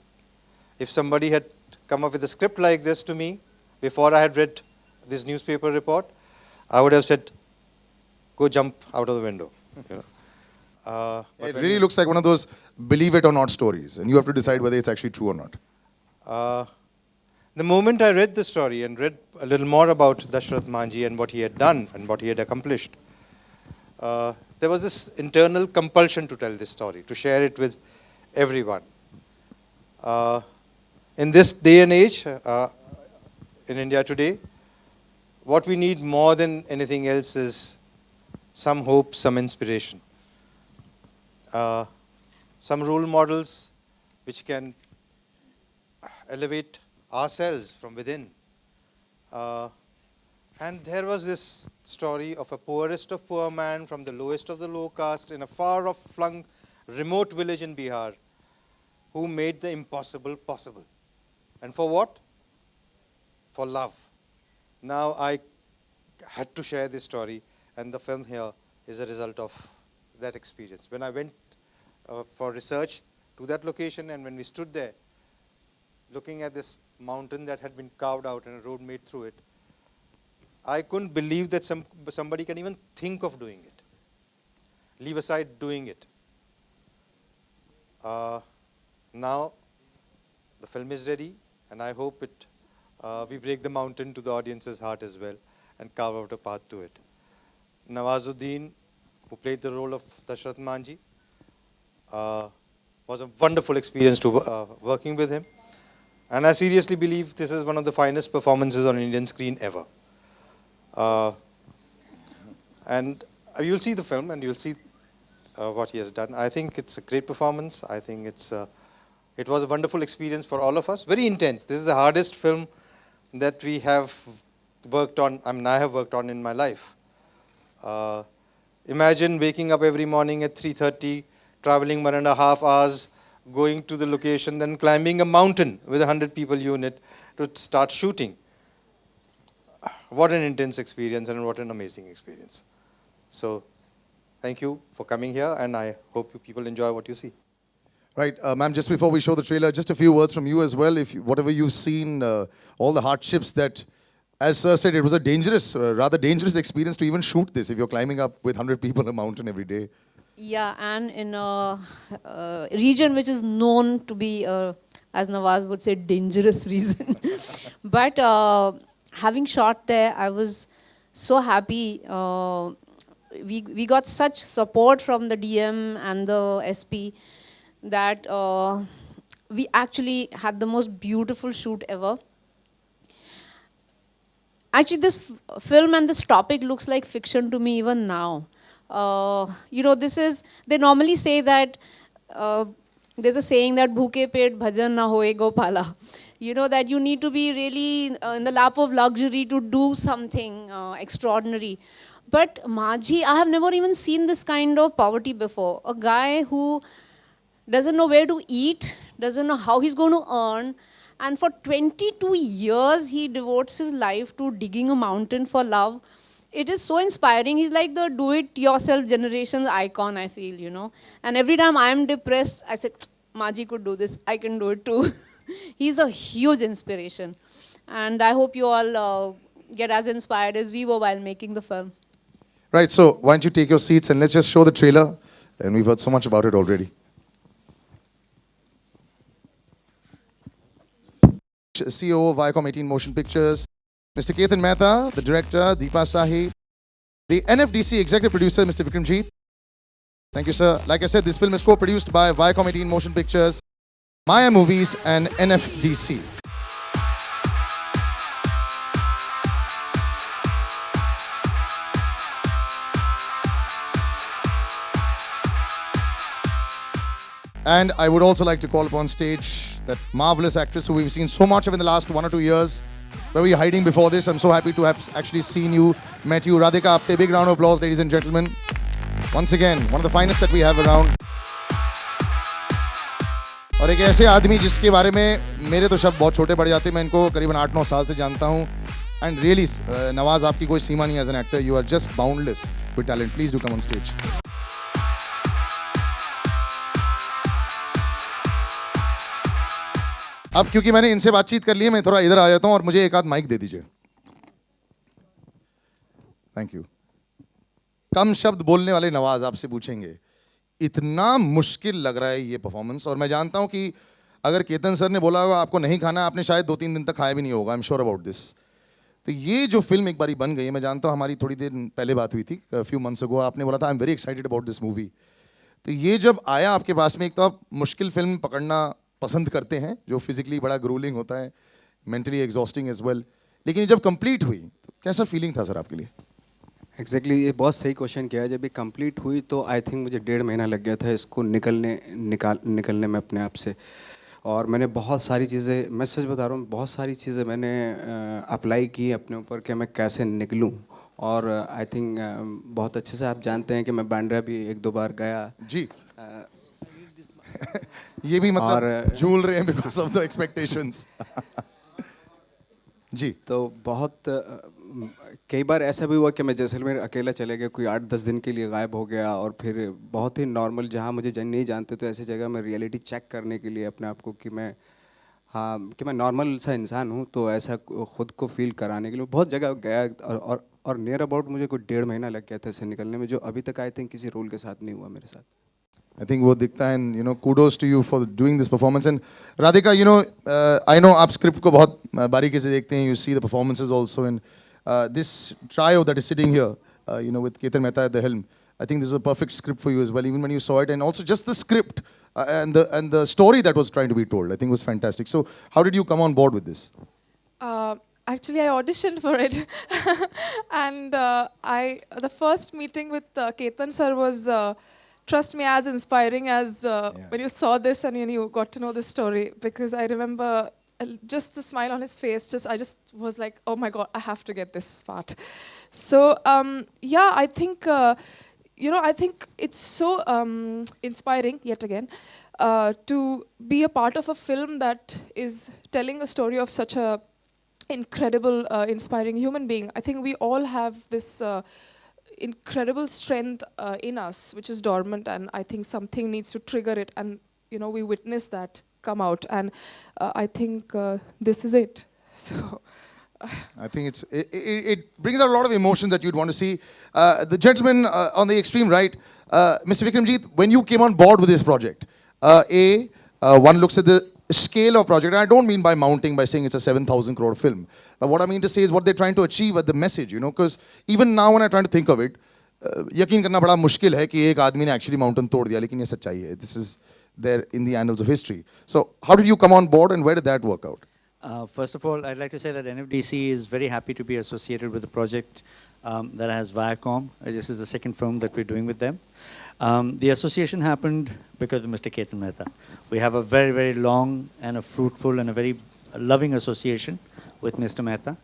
If somebody had come up with a script like this to me before I had read this newspaper report, I would have said, go jump out of the window. You know. It really looks like one of those believe it or not stories, and you have to decide whether it's actually true or not. The moment I read the story and read a little more about Dashrath Manjhi and what he had done and what he had accomplished, there was this internal compulsion to tell this story, to share it with everyone. In this day and age, in India today, what we need more than anything else is some hope, some inspiration. Some role models which can elevate ourselves from within. And there was this story of a poorest of poor man from the lowest of the low caste in a far-off flung remote village in Bihar who made the impossible possible. And for what? For love. Now I had to share this story, and the film here is a result of that experience. When I went for research to that location, and when we stood there looking at this mountain that had been carved out and a road made through it, I couldn't believe that somebody can even think of doing it. Leave aside doing it. Now the film is ready, and I hope we break the mountain to the audience's heart as well and carve out a path to it. Nawazuddin, who played the role of Dashrath Manjhi, was a wonderful experience to working with him. And I seriously believe this is one of the finest performances on Indian screen ever. And you'll see the film and you'll see what he has done. I think it's a great performance. I think it was a wonderful experience for all of us. Very intense. This is the hardest film that we have worked on, I have worked on in my life. Imagine waking up every morning at 3:30, traveling 1.5 hours, going to the location, then climbing a mountain with a 100-people unit to start shooting. What an intense experience and what an amazing experience. So, thank you for coming here, and I hope you people enjoy what you see. Right, ma'am, just before we show the trailer, just a few words from you as well. Whatever you've seen, all the hardships that, as sir said, it was a dangerous, rather dangerous experience to even shoot this if you're climbing up with 100 people on a mountain every day. Yeah, and in a region which is known to be, as Nawaz would say, dangerous region. But having shot there, I was so happy. We got such support from the DM and the SP that we actually had the most beautiful shoot ever. Actually, this film and this topic looks like fiction to me even now. You know, they normally say that, there's a saying that bhuke pet bhajan na hoye gopala. You know, that you need to be really in the lap of luxury to do something extraordinary. But Manjhi, I have never even seen this kind of poverty before. A guy who doesn't know where to eat, doesn't know how he's going to earn, and for 22 years he devotes his life to digging a mountain for love. It is so inspiring. He's like the do-it-yourself generation's icon, I feel, you know. And every time I'm depressed, I say, Manjhi could do this, I can do it too. He's a huge inspiration. And I hope you all get as inspired as we were while making the film. Right, so why don't you take your seats and let's just show the trailer. And we've heard so much about it already. CEO of Viacom 18 Motion Pictures, Mr. Ketan Mehta, the director, Deepa Sahi, the NFDC executive producer, Mr. Vikramjeet. Thank you, sir. Like I said, this film is co-produced by Viacom 18 Motion Pictures, Maya Movies and NFDC. And I would also like to call upon stage that marvelous actress who we've seen so much of in the last 1 or 2 years. Where were you hiding before this? I'm so happy to have actually seen you, met you. Radhika Apte, big round of applause, ladies and gentlemen. Once again, one of the finest that we have around. और एक ऐसे आदमी जिसके बारे में मेरे तो शब्द बहुत छोटे पड़ जाते हैं, मैं इनको करीबन 8-9 साल से जानता हूँ. And really, नवाज आपकी कोई सीमा नहीं as an actor. You are just boundless with talent. Please do come on stage. अब क्योंकि मैंने इनसे बातचीत कर ली है, मैं थोड़ा इधर आ जाता हूं और मुझे एक आध माइक दे दीजिए. Thank you. कम शब्द बोलने वाले नवाज आपसे पूछेंगे, इतना मुश्किल लग रहा है ये परफॉर्मेंस, और मैं जानता हूं कि अगर केतन सर ने बोला होगा आपको नहीं खाना, आपने शायद 2-3 दिन तक खाया भी नहीं होगा. I am sure about this. तो ये जो फिल्म एक बारी बन गई है, मैं जानता हूं हमारी थोड़ी देर पहले बात हुई थी, फ्यू मंथ्स अगो, आपने बोला था आई am very excited about this movie. तो ये जब आया आपके पास में, एक तो आप मुश्किल फिल्म पकड़ना पसंद करते हैं जो फिजिकली बड़ा ग्रूलिंग होता है, मेंटली एग्जॉस्टिंग एज वेल, लेकिन जब कंप्लीट हुई तो कैसा फीलिंग था सर आपके लिए? एग्जैक्टली ये बहुत सही क्वेश्चन किया है. जब ये कंप्लीट हुई तो आई थिंक मुझे 1.5 महीना लग गया था इसको निकलने में अपने आप से. और मैंने बहुत सारी चीज़ें, मैं सच बता रहा हूँ, बहुत सारी चीज़ें मैंने अप्लाई की अपने ऊपर कि मैं कैसे निकलूँ. और आई थिंक बहुत अच्छे से आप जानते हैं कि मैं बांद्रा भी 1-2 बार गया जी. ये भी मतलब झूल रहे हैं बिकॉज ऑफ द एक्सपेक्टेशंस. जी. तो बहुत कई बार ऐसा भी हुआ कि मैं जैसलमेर अकेला चले गया, कोई 8-10 दिन के लिए गायब हो गया, और फिर बहुत ही नॉर्मल, जहाँ मुझे नहीं जानते तो ऐसी जगह मैं रियलिटी चेक करने के लिए अपने आप को कि मैं नॉर्मल सा इंसान हूँ, तो ऐसा खुद को फील कराने के लिए बहुत जगह गया. और नियर अबाउट मुझे कोई 1.5 महीना लग गया था इससे निकलने में, जो अभी तक आई थिंक किसी रोल के साथ नहीं हुआ मेरे साथ. I think वो दिखता है, and you know, kudos to you for doing this performance. And Radhika, you know, I know आप script को बहुत बारीकी से देखते हैं. You see the performances also, and this trio that is sitting here, you know, with Ketan Mehta at the helm. I think this is a perfect script for you as well. Even when you saw it, and also just the script and the story that was trying to be told, I think was fantastic. So, how did you come on board with this? Actually, I auditioned for it, and the first meeting with Ketan sir was. Trust me, as inspiring as when you saw this and when you got to know the story, because I remember just the smile on his face. I just was like, oh my God, I have to get this part. So yeah, I think I think it's so inspiring yet again to be a part of a film that is telling a story of such a incredible, inspiring human being. I think we all have this. Incredible strength in us, which is dormant, and I think something needs to trigger it, and you know, we witness that come out, and I think this is it. So I think it brings out a lot of emotions that you'd want to see. The gentleman on the extreme right, Mr. Vikramjit, when you came on board with this project, one looks at the scale of project, and I don't mean by mounting, by saying it's a 7,000 crore film. But what I mean to say is what they're trying to achieve at the message, you know, because even now when I'm trying to think of it, यकीन करना बड़ा मुश्किल है कि एक आदमी ने actually mountain तोड़ दिया, लेकिन ये सच्चाई है. This is there in the annals of history. So how did you come on board, and where did that work out? First of all, I'd like to say that NFDC is very happy to be associated with the project that has Viacom. This is the second film that we're doing with them. The association happened because of Mr. Ketan Mehta. We have a very, very long and a fruitful and a very loving association with Mr. Mehta.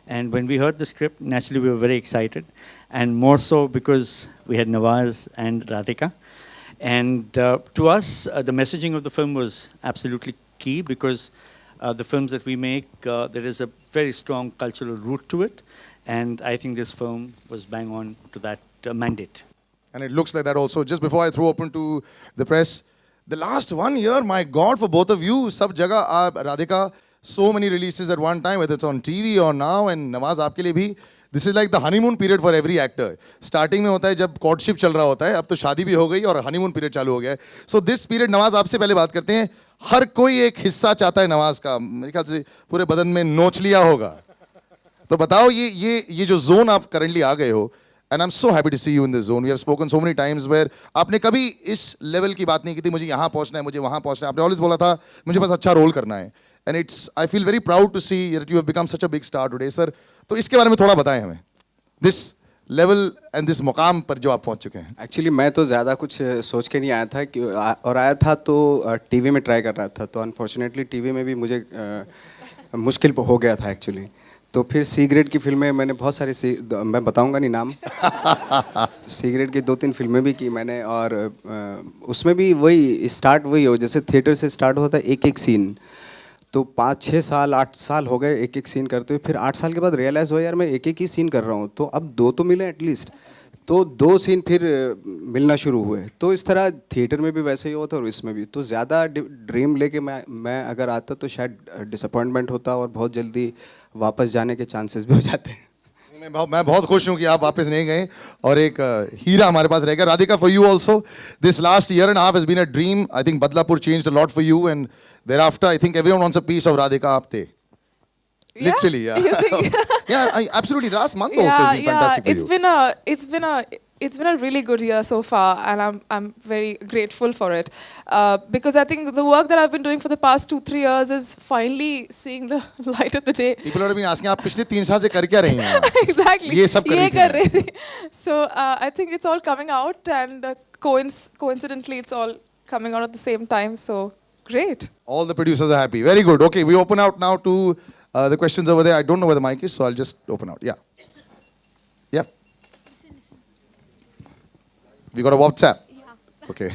And when we heard the script, naturally we were very excited, and more so because we had Nawaz and Radhika. And to us, the messaging of the film was absolutely key, because the films that we make, there is a very strong cultural root to it, and I think this film was bang on to that mandate. And it looks like that also. Just before I throw open to the press, the last 1 year, my God, for both of you, sab jagah, Radhika, so many releases at one time, whether it's on TV or now, and Nawaz aapke liye bhi. This is like the honeymoon period for every actor. Starting में होता है जब courtship चल रहा होता है, अब तो शादी भी हो गई और honeymoon period चालू हो गया है. So this period, नवाज आपसे पहले बात करते हैं. हर कोई एक हिस्सा चाहता है नवाज का. मेरे ख्याल से पूरे बदन में नोच लिया होगा. तो बताओ ये जो zone आप currently आ गए हो, And I'm so happy to see you in this zone. We have spoken so many times where आपने कभी इस लेवल की बात नहीं की थी मुझे यहाँ पहुँचना है मुझे वहाँ पहुँचना है आपने always बोला था मुझे बस अच्छा रोल करना है and it's I feel very proud to see that you have become such a big star today sir. तो इसके बारे में थोड़ा बताएं हमें this level and this मुकाम पर जो आप पहुँच चुके हैं. एक्चुअली मैं तो ज़्यादा कुछ सोच के नहीं आया था कि और आया था तो टीवी में ट्राई कर रहा था तो अनफॉर्चुनेटली टीवी में भी मुझे मुश्किल हो गया था एक्चुअली. तो फिर सी ग्रेड की फिल्में मैंने बहुत सारी मैं बताऊंगा नहीं नाम सी ग्रेड की 2-3 फिल्में भी की मैंने और उसमें भी वही स्टार्ट वही हो जैसे थिएटर से स्टार्ट होता है एक सीन तो 5-6 साल 8 साल हो गए एक सीन करते हुए फिर 8 साल के बाद रियलाइज़ हुआ यार मैं एक ही सीन कर रहा हूँ तो अब 2 तो मिले एटलीस्ट तो 2 सीन फिर मिलना शुरू हुए तो इस तरह थिएटर में भी वैसे ही होता और इसमें भी तो ज़्यादा ड्रीम लेके मैं अगर आता तो शायद डिसअपॉइंटमेंट होता और बहुत जल्दी वापस जाने के चांसेस भी हो जाते हैं. मैं बहुत खुश हूँ कि आप वापस नहीं गए और एक हीरा हमारे पास रहेगा. Radhika for you also this last year and half has been a dream. I think Badlapur changed a lot for you and thereafter I think everyone wants a piece of Radhika Apte. Literally, yeah. Absolutely. The last month also has been fantastic for you. It's been a really good year so far, and I'm very grateful for it because I think the work that I've been doing for the past 2-3 years is finally seeing the light of the day. People have been asking, आप पिछले 3 साल से कर क्या रही हैं? Exactly. ये सब कर रही थी. So I think it's all coming out, and coincidentally, it's all coming out at the same time. So. Great. All the producers are happy. Very good. Okay, we open out now to the questions over there. I don't know where the mic is, so I'll just open out. Yeah. Yeah. We got a WhatsApp. Yeah. Okay.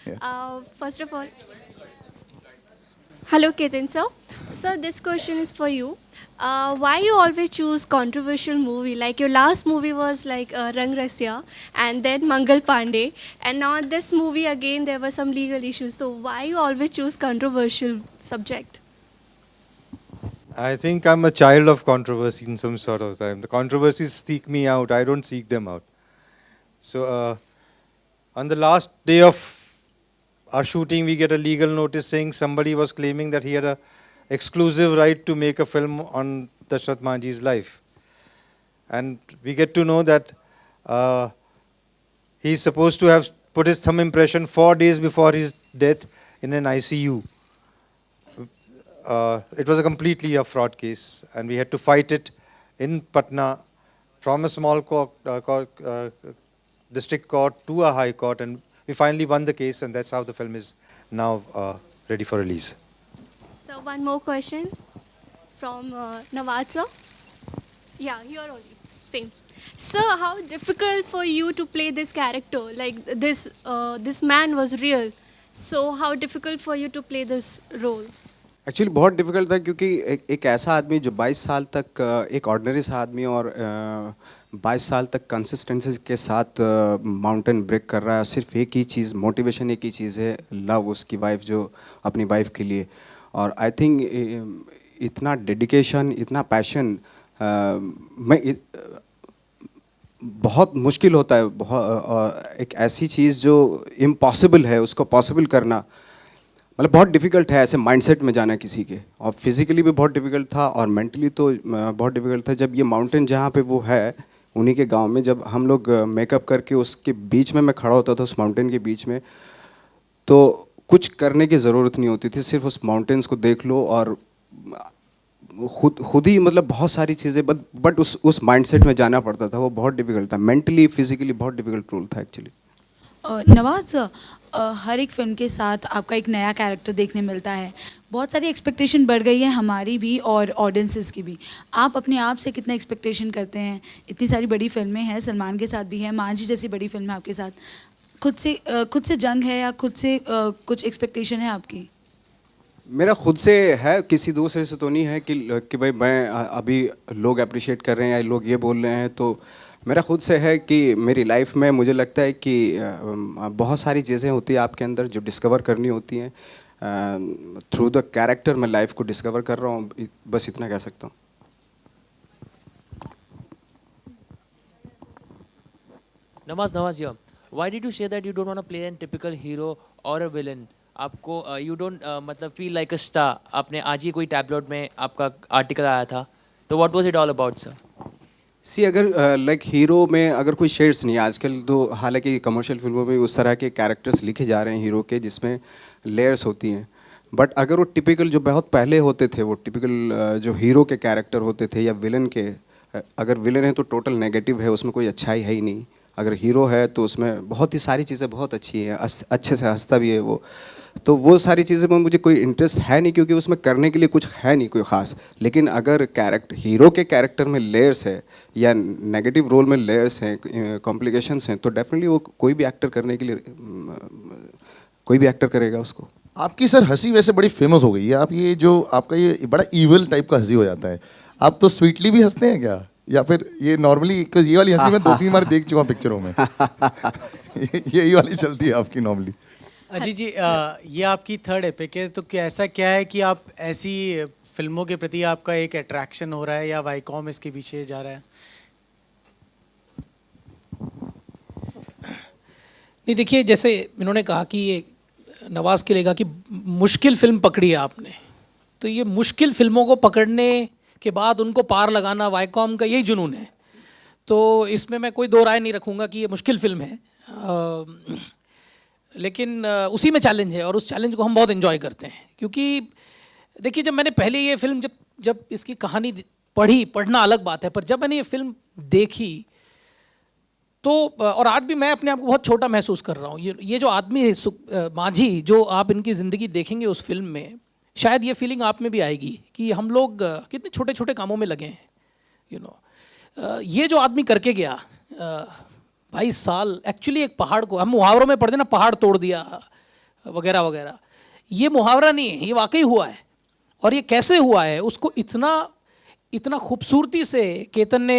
Yeah. First of all, hello Ketan sir. So this question is for you. Why you always choose controversial movie? Like your last movie was like Rang Rasya and then Mangal Pandey, and now this movie again there were some legal issues. So why you always choose controversial subject? I think I'm a child of controversy in some sort of time. The controversies seek me out. I don't seek them out. So on the last day of our shooting, we get a legal notice saying somebody was claiming that he had a exclusive right to make a film on Dashrath Manjhi's life. And we get to know that he's supposed to have put his thumb impression 4 days before his death in an ICU. It was a completely a fraud case, and we had to fight it in Patna from a small district court to a high court, and we finally won the case, and that's how the film is now ready for release. So one more question from Nawaz sir. Yeah, here only. Same. Sir, how difficult for you to play this character? Like this man was real. So how difficult for you to play this role? Actually बहुत difficult था क्योंकि एक ऐसा आदमी जो 22 साल तक एक ऑर्डिनरी सा आदमी और 22 साल तक कंसिस्टेंसी के साथ माउंटेन ब्रेक कर रहा है. सिर्फ एक ही चीज़ मोटिवेशन एक ही चीज़ है लव उसकी वाइफ जो अपनी वाइफ के लिए. और आई थिंक इतना डेडिकेशन इतना पैशन बहुत मुश्किल होता है. एक ऐसी चीज़ जो इम्पॉसिबल है उसको पॉसिबल करना मतलब बहुत डिफ़िकल्ट है ऐसे माइंडसेट में जाना किसी के. और फिज़िकली भी बहुत डिफ़िकल्ट था और मेंटली तो बहुत डिफ़िकल्ट था. जब ये माउंटेन जहाँ पे वो है उन्हीं के गांव में जब हम लोग मेकअप करके उसके बीच में मैं खड़ा होता था उस माउंटेन के बीच में तो कुछ करने की ज़रूरत नहीं होती थी. सिर्फ उस माउंटेन्स को देख लो और खुद ही मतलब बहुत सारी चीज़ें बट उस माइंडसेट में जाना पड़ता था. वो बहुत डिफ़िकल्ट था. मेंटली फिज़िकली बहुत डिफ़िकल्ट रोल था एक्चुअली. नवाज हर एक फिल्म के साथ आपका एक नया कैरेक्टर देखने मिलता है. बहुत सारी एक्सपेक्टेशन बढ़ गई है हमारी भी और ऑडियंसेस की भी. आप अपने आप से कितना एक्सपेक्टेशन करते हैं? इतनी सारी बड़ी फिल्में हैं, सलमान के साथ भी है, मांझी जैसी बड़ी फिल्म है आपके साथ. खुद से जंग है या खुद से कुछ एक्सपेक्टेशन है आपकी? मेरा खुद से है, किसी दूसरे से तो नहीं है कि भाई मैं अभी लोग अप्रिशिएट कर रहे हैं या लोग ये बोल रहे हैं. तो मेरा खुद से है कि मेरी लाइफ में मुझे लगता है कि बहुत सारी चीज़ें होती हैं आपके अंदर जो डिस्कवर करनी होती हैं. थ्रू द कैरेक्टर मैं लाइफ को डिस्कवर कर रहा हूँ. बस इतना कह सकता हूँ. Nawaz here. Why did you say that you don't want to play a typical hero or a villain? आपको you don't मतलब feel like a star. आपने आज ही कोई टैबलॉइड में आपका आर्टिकल आया था. तो what was it all about, sir? सी अगर लाइक हीरो में अगर कोई शेड्स नहीं है आजकल, तो हालांकि कमर्शियल फिल्मों में उस तरह के कैरेक्टर्स लिखे जा रहे हैं हीरो के जिसमें लेयर्स होती हैं, बट अगर वो टिपिकल जो बहुत पहले होते थे, वो टिपिकल जो हीरो के कैरेक्टर होते थे या विलन के, अगर विलन है तो टोटल नेगेटिव है, उसमें कोई अच्छाई है ही नहीं। अगर हीरो है तो उसमें बहुत ही सारी चीज़ें बहुत अच्छी हैं, अच्छे से हंसता भी है वो, तो वो सारी चीज़ें में मुझे कोई इंटरेस्ट है नहीं क्योंकि उसमें करने के लिए कुछ है नहीं कोई ख़ास। लेकिन अगर हीरो के कैरेक्टर में लेयर्स है या नेगेटिव रोल में लेयर्स हैं, कॉम्प्लिकेशंस हैं, तो डेफिनेटली वो कोई भी एक्टर करने के लिए कोई भी एक्टर करेगा उसको। आपकी सर हंसी वैसे बड़ी फेमस हो गई है, आप ये जो आपका ये बड़ा इविल टाइप का हंसी हो जाता है, आप तो स्वीटली भी हंसते हैं क्या, या फिर ये नॉर्मली? ये वाली हंसी मैं 2-3 बार देख चुका हूँ पिक्चरों में। यही वाली चलती है आपकी नॉर्मली। अजीत जी, ये आपकी थर्ड एपिक है, तो क्या ऐसा क्या है कि आप ऐसी फिल्मों के प्रति आपका एक अट्रैक्शन हो रहा है या वाईकॉम इसके पीछे जा रहा है? नहीं, देखिए, जैसे इन्होंने कहा कि ये नवाज़ के लिए कहा कि मुश्किल फिल्म पकड़ी है आपने, तो ये मुश्किल फिल्मों को पकड़ने के बाद उनको पार लगाना वाईकॉम का यही जुनून है। तो इसमें मैं कोई दो राय नहीं रखूँगा कि ये मुश्किल फिल्म है, लेकिन उसी में चैलेंज है और उस चैलेंज को हम बहुत एंजॉय करते हैं। क्योंकि देखिए, जब मैंने पहले ये फिल्म जब इसकी कहानी पढ़ना अलग बात है, पर जब मैंने ये फिल्म देखी तो, और आज भी मैं अपने आप को बहुत छोटा महसूस कर रहा हूँ। ये जो आदमी है मांझी, जो आप इनकी ज़िंदगी देखेंगे उस फिल्म में, शायद ये फीलिंग आप में भी आएगी कि हम लोग कितने छोटे छोटे कामों में लगे हैं। ये जो आदमी करके गया 22 साल, एक्चुअली एक पहाड़ को, हम मुहावरों में पढ़ते ना, पहाड़ तोड़ दिया वगैरह वगैरह, ये मुहावरा नहीं है, ये वाकई हुआ है। और ये कैसे हुआ है उसको इतना खूबसूरती से केतन ने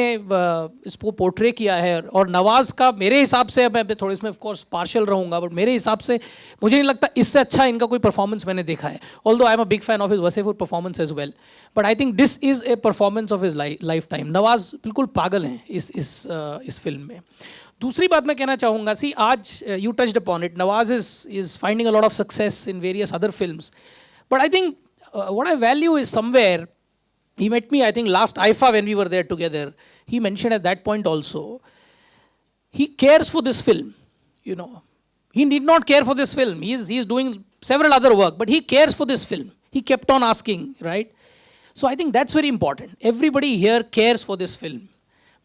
इसको पोर्ट्रे किया है। और नवाज़ का मेरे हिसाब से, मैं थोड़े इसमें ऑफ कोर्स पार्शियल रहूँगा, बट मेरे हिसाब से मुझे नहीं लगता इससे अच्छा इनका कोई परफॉर्मेंस मैंने देखा है। Although I am a big fan of his Wasseypur performance as well, but I think this is a performance of his lifetime. Nawaz बिल्कुल पागल हैं इस फिल्म में। दूसरी बात मैं कहना चाहूँगा, सी आज you touched upon it, Nawaz is finding a lot of success in various other films, but I think what I value is somewhere, he met me, I think, last IFA when we were there together. He mentioned at that point also, he cares for this film, you know. He did not care for this film. He is doing several other work, but he cares for this film. He kept on asking, right? So I think that's very important. Everybody here cares for this film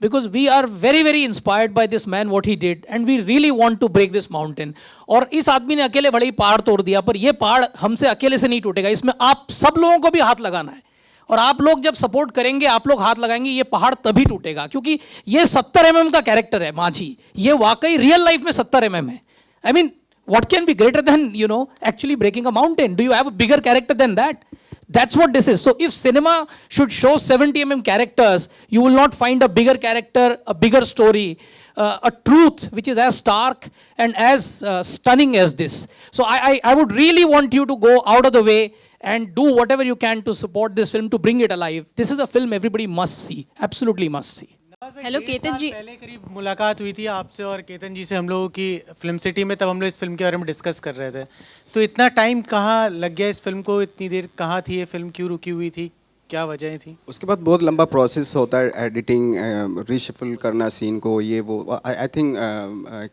because we are very, very inspired by this man, what he did, and we really want to break this mountain. और इस आदमी ने अकेले बड़े ही पहाड़ तोड़ दिया, पर ये पहाड़ हमसे अकेले से नहीं टूटेगा, इसमें आप सब लोगों को भी हाथ लगाना है। और आप लोग जब सपोर्ट करेंगे, आप लोग हाथ लगाएंगे, ये पहाड़ तभी टूटेगा। क्योंकि ये 70 mm का कैरेक्टर है मांझी, ये वाकई रियल लाइफ में 70 mm है। I mean, what can be greater than, you know, actually breaking a mountain? Do you have a bigger character than that? That's what this is. So if cinema should show 70 mm characters, you will not find a bigger character, a bigger story, a truth which is as stark and as stunning as this. So I would really want you to go out of the way and do whatever you can to support this film, to bring it alive. This is a film everybody must see, absolutely must see. Hello Ketan ji, पहले करीब मुलाकात हुई थी आपसे और केतन जी से हम लोगों की फिल्म सिटी में, तब हम लोग इस फिल्म के बारे में डिस्कस कर रहे थे। तो इतना टाइम कहाँ लग गया इस फिल्म को, इतनी देर कहाँ थी ये फिल्म, क्यों रुकी हुई थी, क्या वजह थी? उसके बाद बहुत लंबा प्रोसेस होता है, एडिटिंग, रीशफल करना सीन को, ये वो। आई थिंक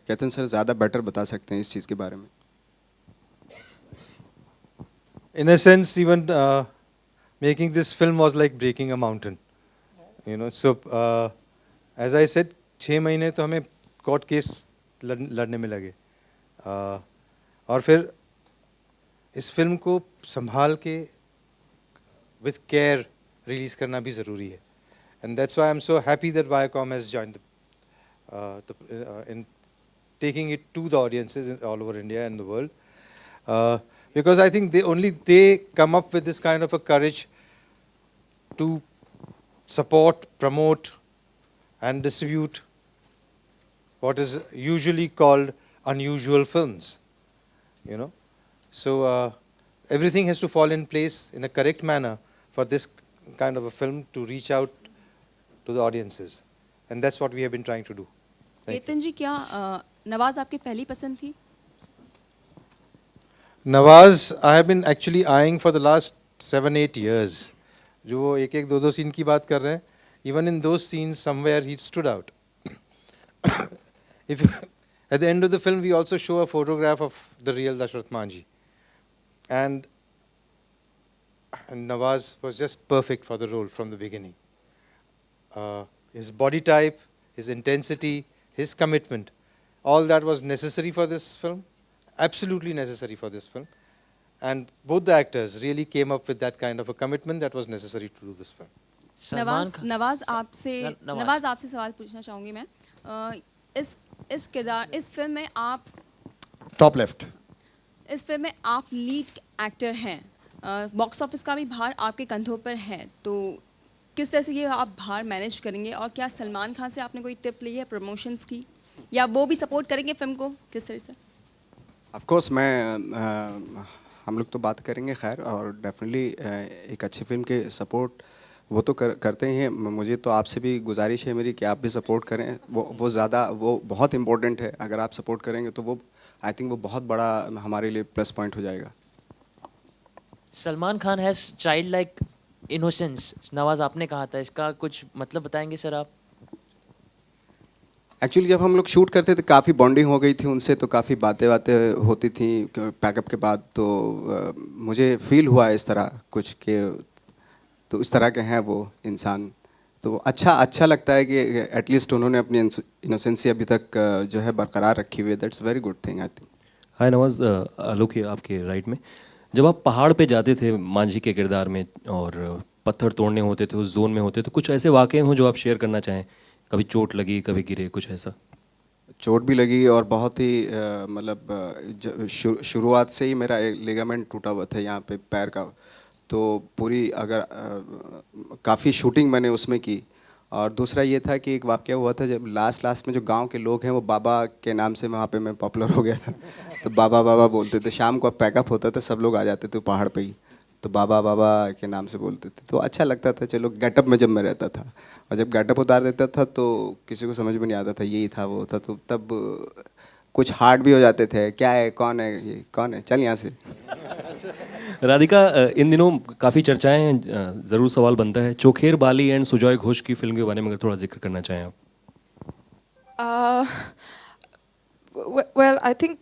केतन सर ज़्यादा बेटर बता सकते हैं इस चीज़ के बारे में। In a sense, even making this film was like breaking a mountain, you know. So as I said, 6 महीने तो हमें कोर्ट केस लड़ने में लगे, और फिर इस फिल्म को संभाल के with care रिलीज करना भी ज़रूरी है। And that's why I'm so happy that Viacom has joined in taking it to the audiences all over India and the world. Because I think they come up with this kind of a courage to support, promote, and distribute what is usually called unusual films, you know. So everything has to fall in place in a correct manner for this kind of a film to reach out to the audiences, and that's what we have been trying to do. Ketan जी, क्या नवाज आपकी पहली पसंद थी? Nawaz, I have been actually eyeing for the last 7-8 years. जो एक 2-2 scene की बात कर रहे हैं, even in those scenes, somewhere he stood out. If you, at the end of the film, we also show a photograph of the real Dashrath Manjhi. And Nawaz was just perfect for the role from the beginning. His body type, his intensity, his commitment, all that was necessary for this film, absolutely necessary for this film. And both the actors really came up with that kind of a commitment that was necessary to do this film. Nawaz आपसे सवाल पूछना चाहूँगी मैं इस किरदार इस film में आप टॉप लेफ्ट इस फिल्म में आप लीड एक्टर हैं बॉक्स ऑफिस का भी भार आपके कंधों पर है तो किस तरह से ये आप भार मैनेज करेंगे और क्या सलमान खान से आपने कोई टिप ली है प्रमोशंस की या वो भी सपोर्ट करेंगे फिल्म को किस तरह से ऑफ कोर्स मैं हम लोग तो बात करेंगे खैर और डेफिनेटली एक अच्छी फिल्म के सपोर्ट वो तो करते ही हैं मुझे तो आपसे भी गुजारिश है मेरी कि आप भी सपोर्ट करें वो बहुत इम्पोर्टेंट है अगर आप सपोर्ट करेंगे तो वो आई थिंक वो बहुत बड़ा हमारे लिए प्लस पॉइंट हो जाएगा Salman Khan has child like innocence Nawaz आपने कहा था इसका कुछ मतलब बताएंगे सर आप एक्चुअली जब हम लोग शूट करते थे काफ़ी बॉन्डिंग हो गई थी उनसे तो काफ़ी बातें होती थी पैकअप के बाद तो मुझे फील हुआ इस तरह कुछ कि तो इस तरह के हैं वो इंसान तो अच्छा लगता है कि एटलीस्ट उन्होंने अपनी इनोसेंसी अभी तक जो है बरकरार रखी हुई है that's very good thing I think hi Nawaz Alok है आपके राइट में जब आप पहाड़ पे जाते थे मांझी के किरदार में और पत्थर तोड़ने होते थे उस जोन में होते तो कुछ ऐसे वाक़े हों जो आप शेयर करना चाहें कभी चोट लगी कभी गिरे कुछ ऐसा चोट भी लगी और बहुत ही मतलब शुरुआत से ही मेरा एक लिगामेंट टूटा हुआ था यहाँ पे पैर का तो पूरी अगर काफ़ी शूटिंग मैंने उसमें की और दूसरा ये था कि एक वाक़या हुआ था जब लास्ट में जो गांव के लोग हैं वो बाबा के नाम से वहाँ पे मैं पॉपुलर हो गया था तो बाबा बोलते थे शाम को पैकअप होता था सब लोग आ जाते थे पहाड़ पे ही तो बाबा के नाम से बोलते थे तो अच्छा लगता था चलो गेटअप में जब मैं रहता था और जब गेटअप उतार देता था तो किसी को समझ में नहीं आता था यही था वो था तो तब कुछ हार्ड भी हो जाते थे क्या है ये कौन है चल यहाँ से राधिका इन दिनों काफ़ी चर्चाएं हैं ज़रूर सवाल बनता है चोखेर बाली एंड सुजॉय घोष की फिल्म के बारे में अगर थोड़ा जिक्र करना चाहें आप वेल आई थिंक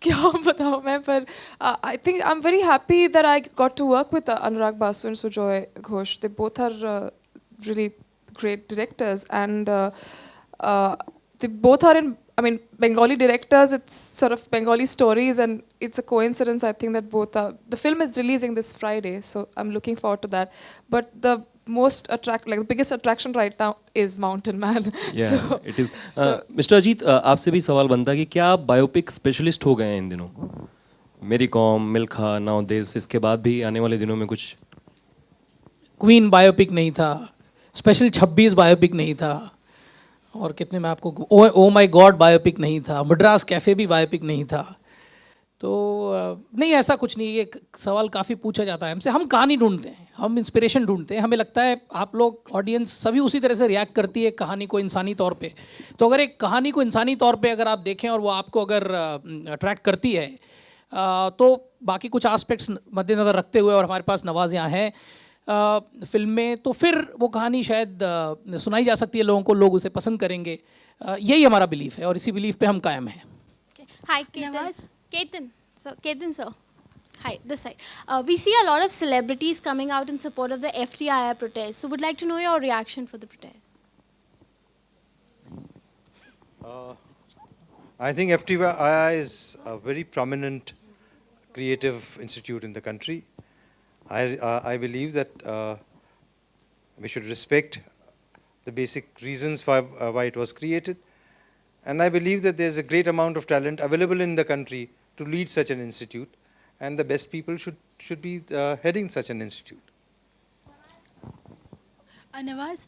क्या बताऊँ मैं पर I think I am very happy that I got to work with Anurag Basu and Sujoy Ghosh they both are really great directors and they both are in Bengali directors it's sort of Bengali stories and it's a coincidence I think that both are the film is releasing this Friday so I'm looking forward to that but the the biggest attraction right now is Mountain Man yeah so, it is Mr. Ajit आपसे भी सवाल बनता है कि क्या आप biopic specialist हो गए हैं इन दिनों मेरी कॉम मिल्खा नाउ दिस इसके बाद भी आने वाले दिनों में कुछ क्वीन बायोपिक नहीं था स्पेशल 26 बायोपिक नहीं था और कितने में आपको ओ माय गॉड बायोपिक नहीं था मद्रास कैफ़े भी बायोपिक नहीं था तो नहीं ऐसा कुछ नहीं ये सवाल काफ़ी पूछा जाता है हमसे हम कहानी ढूंढते हैं हम इंस्पिरेशन ढूंढते हैं हमें लगता है आप लोग ऑडियंस सभी उसी तरह से रिएक्ट करती है कहानी को इंसानी तौर पे तो अगर एक कहानी को इंसानी तौर पे अगर आप देखें और वो आपको अगर अट्रैक्ट करती है तो बाकी कुछ आस्पेक्ट्स मद्देनज़र रखते हुए और हमारे पास नवाज यहाँ हैं फिल्म में तो फिर वो कहानी शायद सुनाई जा सकती है लोगों को लोग उसे पसंद करेंगे यही हमारा बिलीफ है और इसी बिलीफ पे हम कायम हैं Hi, Ketan sir. Hi, this side. We see a lot of celebrities coming out in support of the FTII protest. So, would like to know your reaction for the protest. I think FTII is a very prominent creative institute in the country. I believe that we should respect the basic reasons for why it was created. And I believe that there's a great amount of talent available in the country to lead such an institute. And the best people should be heading such an institute. Nawaz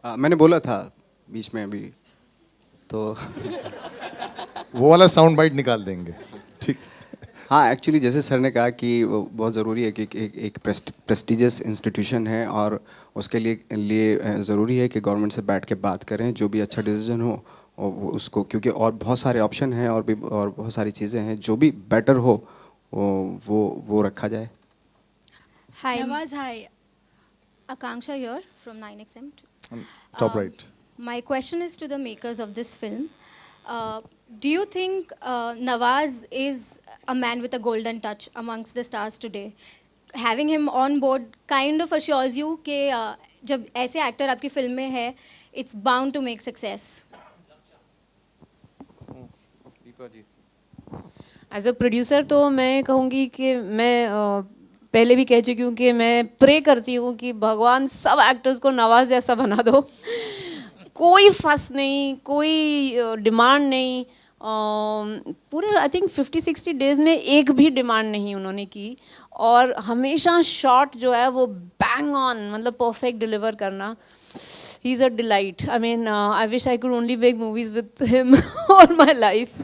मैंने बोला था बीच में अभी तो वो वाला sound bite निकाल देंगे ठीक हाँ एक्चुअली जैसे सर ने कहा कि वो बहुत ज़रूरी है कि एक प्रेस्टिजियस इंस्टीट्यूशन है और उसके लिए ज़रूरी है कि गवर्नमेंट से बैठ के बात करें जो भी अच्छा डिसीजन हो और उसको क्योंकि और बहुत सारे ऑप्शन हैं और बहुत सारी चीज़ें हैं जो भी बेटर हो वो रखा जाए Hi. Nawaz, hi. Akanksha here from 9XM. Top right. My question is to the makers of this film. Do you think Nawaz is a man with a golden touch amongst the stars today? Having him on board kind of assures you कि जब ऐसे actor आपकी film में है, it's bound to make success. As a producer तो मैं कहूँगी कि मैं पहले भी कह चुकी हूँ कि मैं प्रे करती हूँ कि भगवान सब एक्टर्स को नवाज जैसा बना दो. कोई फस नहीं, कोई डिमांड नहीं. पूरे आई थिंक 50-60 डेज में एक भी डिमांड नहीं उन्होंने की, और हमेशा शॉट जो है वो बैंग ऑन, मतलब परफेक्ट डिलीवर करना. He is a delight. I mean I wish I could only make movies with him all my life.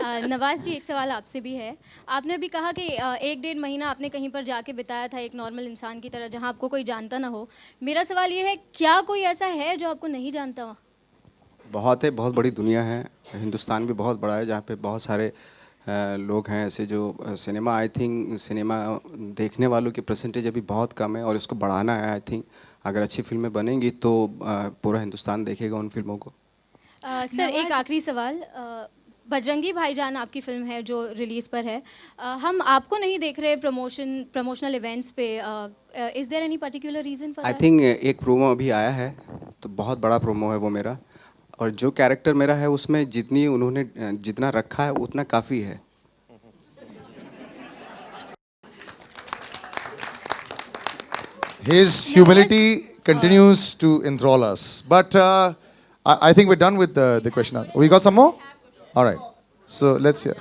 Nawaz ji, एक सवाल आपसे भी है. आपने भी कहा कि 1-1.5 महीना आपने कहीं पर जाके बिताया था एक नॉर्मल इंसान की तरह, जहां आपको कोई जानता ना हो. मेरा सवाल ये है, क्या कोई ऐसा है जो आपको नहीं जानता? बहुत है, बहुत बड़ी दुनिया है. हिंदुस्तान भी बहुत बड़ा है, जहाँ पे बहुत सारे लोग हैं ऐसे जो सिनेमा, आई थिंक सिनेमा देखने वालों की परसेंटेज अभी बहुत कम है, और इसको बढ़ाना है. आई थिंक अगर अच्छी फिल्में बनेंगी तो पूरा हिंदुस्तान देखेगा उन फिल्मों को. सर, एक आखिरी सवाल. बजरंगी भाईजान आपकी फिल्म है जो रिलीज पर है. हम आपको नहीं देख रहे प्रमोशनल इवेंट्स पे. Is there any particular reason for I think एक प्रोमो अभी आया है, तो बहुत बड़ा प्रोमो है वो मेरा, और जो कैरेक्टर मेरा है उसमें जितनी उन्होंने जितना रखा है उतना काफ़ी है. His humility continues to enthrall us. But I think we're done with the question. We got some more? All right. So let's hear.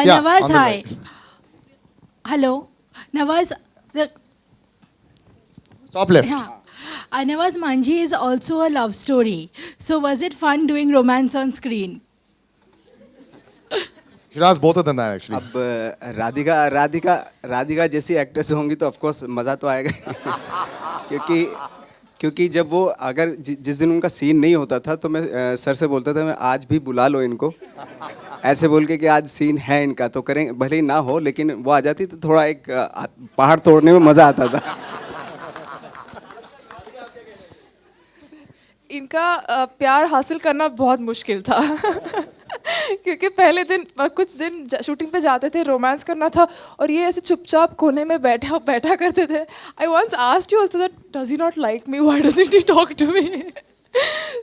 Nawaz, on the hi. right. Hello. Nawaz, Top left. Nawaz, Manji is also a love story. So was it fun doing romance on screen? You should ask both of them that actually. अब राधिका जैसी actress होंगी तो of course मज़ा तो आएगा. क्योंकि जब वो अगर जिस दिन उनका सीन नहीं होता था तो मैं सर से बोलता था, मैं आज भी बुला लो इनको, ऐसे बोल के कि आज सीन है इनका तो करें, भले ही ना हो, लेकिन वो आ जाती तो थोड़ा एक पहाड़ तोड़ने में मज़ा आता था. इनका प्यार हासिल करना बहुत मुश्किल था. क्योंकि पहले दिन कुछ दिन शूटिंग पे जाते थे, रोमांस करना था, और ये ऐसे चुपचाप कोने में बैठा करते थे. I once asked you also that does he not like me, why doesn't he talk to me.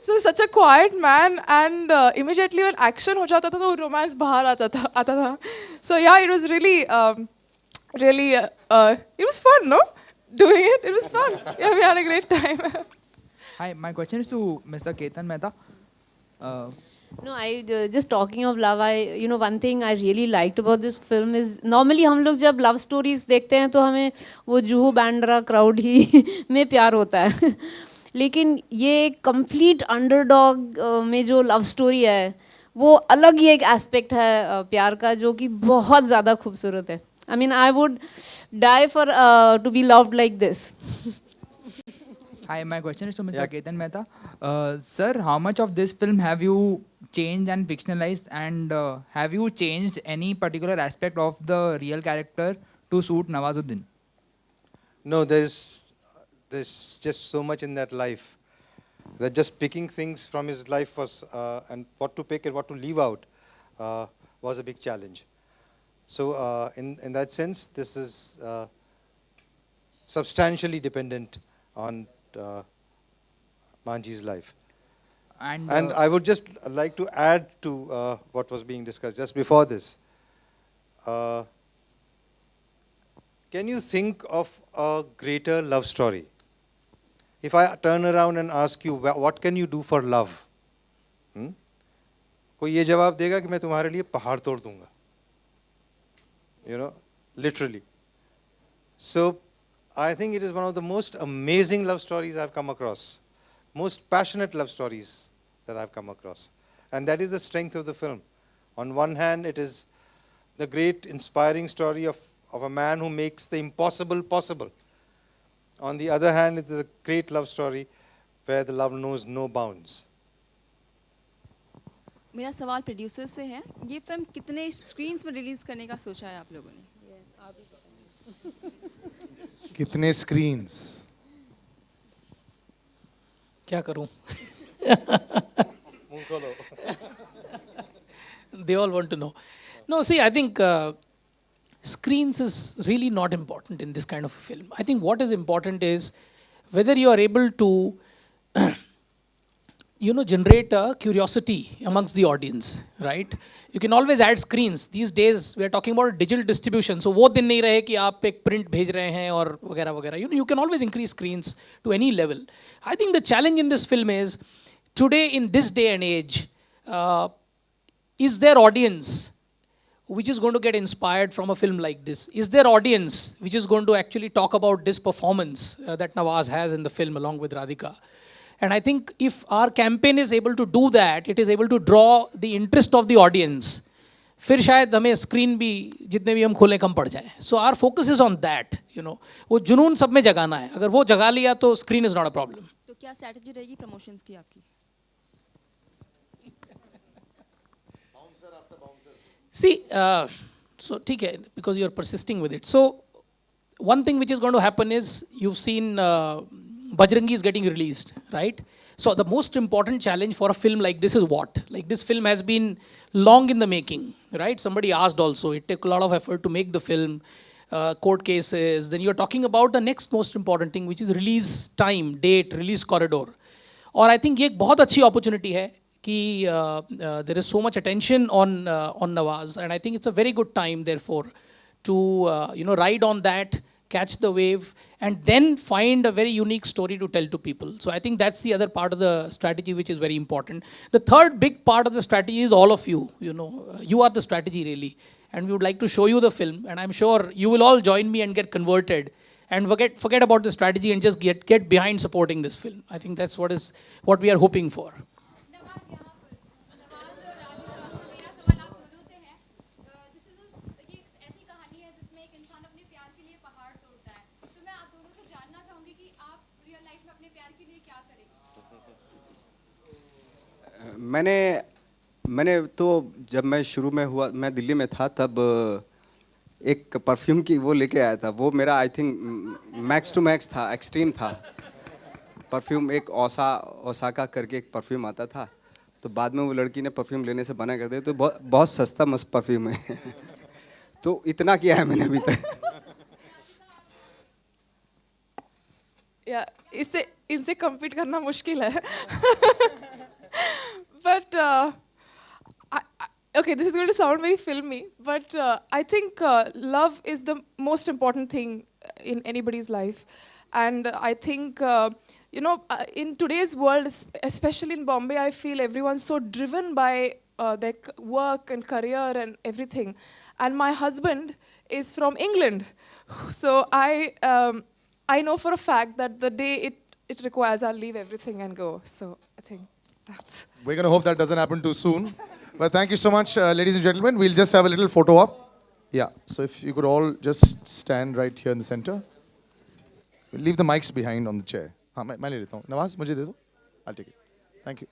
So such a quiet man, and immediately when action हो जाता था तो रोमांस बाहर आता था. So yeah, it was really it was fun, no, doing it was fun. Yeah, we had a great time. Hi, my question is to Mr. Ketan Mehta. No, just talking of love, one thing I really liked about this film is normally हम लोग जब love stories देखते हैं तो हमें वो Juhu Bandra crowd ही में प्यार होता है. लेकिन ये complete underdog में जो love story है वो अलग ही एक aspect है प्यार का, जो कि बहुत ज़्यादा खूबसूरत है. I mean, I would die for to be loved like this. Hi, my question is to Mr. Ketan Mehta. Sir, how much of this film have you changed and fictionalized, and have you changed any particular aspect of the real character to suit Nawazuddin? No, there's just so much in that life that just picking things from his life was and what to pick and what to leave out was a big challenge. So in that sense, this is substantially dependent on Manji's life. And I would just like to add to what was being discussed just before this. Can you think of a greater love story? If I turn around and ask you, what can you do for love? कोई ये जवाब देगा कि मैं तुम्हारे लिए पहाड़ तोड़ दूंगा. You know, literally. So I think it is one of the most amazing love stories I've come across, most passionate love stories that I've come across. And that is the strength of the film. On one hand, it is the great inspiring story of a man who makes the impossible possible. On the other hand, it is a great love story where the love knows no bounds. मेरा सवाल producer से है, ये film कितने screens में release करने का सोचा है आप लोगों ने? कितने screens? क्या करूं? They all want to know. No, see, I think screens is really not important in this kind of film. I think what is important is whether you are able to generate a curiosity amongst the audience, right? You can always add screens. These days we are talking about digital distribution. So वो दिन नहीं रहे कि आप एक print भेज रहे हैं और वगैरह वगैरह. You can always increase screens to any level. I think the challenge in this film is today in this day and age, is there audience which is going to get inspired from a film like this? Is there audience which is going to actually talk about this performance that Nawaz has in the film along with Radhika? And I think if our campaign is able to do that, it is able to draw the interest of the audience. फिर शायद हमें screen भी जितने भी हम खोलें कम पड़ जाए. So our focus is on that, वो जुनून सब में जगाना है. अगर वो जगा लिया तो screen is not a problem. तो क्या स्ट्रैटेजी रहेगी प्रमोशंस की आपकी? See, so ठीक है, because you're persisting with it. So one thing which is going to happen is you've seen Bajrangi is getting released, right? So the most important challenge for a film like this is what? Like this film has been long in the making, right? Somebody asked also, it took a lot of effort to make the film, court cases. Then you're talking about the next most important thing, which is release time, date, release corridor. और I think ये एक बहुत अच्छी opportunity है कि there is so much attention on Nawaz, and I think it's a very good time therefore to ride on that, catch the wave, and then find a very unique story to tell to people. So I think that's the other part of the strategy which is very important. The third big part of the strategy is all of you. You are the strategy really, and we would like to show you the film, and I'm sure you will all join me and get converted and forget about the strategy and just get behind supporting this film. I think that's what we are hoping for. मैंने तो जब मैं शुरू में हुआ, मैं दिल्ली में था तब एक परफ्यूम की वो लेके आया था. वो मेरा I think max to max था, एक्सट्रीम था परफ्यूम. एक ओसाका करके एक परफ्यूम आता था, तो बाद में वो लड़की ने परफ्यूम लेने से मना कर दिया. तो बहुत सस्ता मस्त परफ्यूम है. तो इतना किया है मैंने अभी तक. इनसे compete करना मुश्किल है. But okay, this is going to sound very filmy, but I think love is the most important thing in anybody's life. And I think, in today's world, especially in Bombay, I feel everyone's so driven by their work and career and everything. And my husband is from England. So I know for a fact that the day it requires, I'll leave everything and go. So I think that's... We're going to hope that doesn't happen too soon. But thank you so much, ladies and gentlemen. We'll just have a little photo op. Yeah, so if you could all just stand right here in the center. We'll leave the mics behind on the chair. हाँ मैं ले लेता हूँ. नवाज मुझे दे दो. I'll take it. Thank you.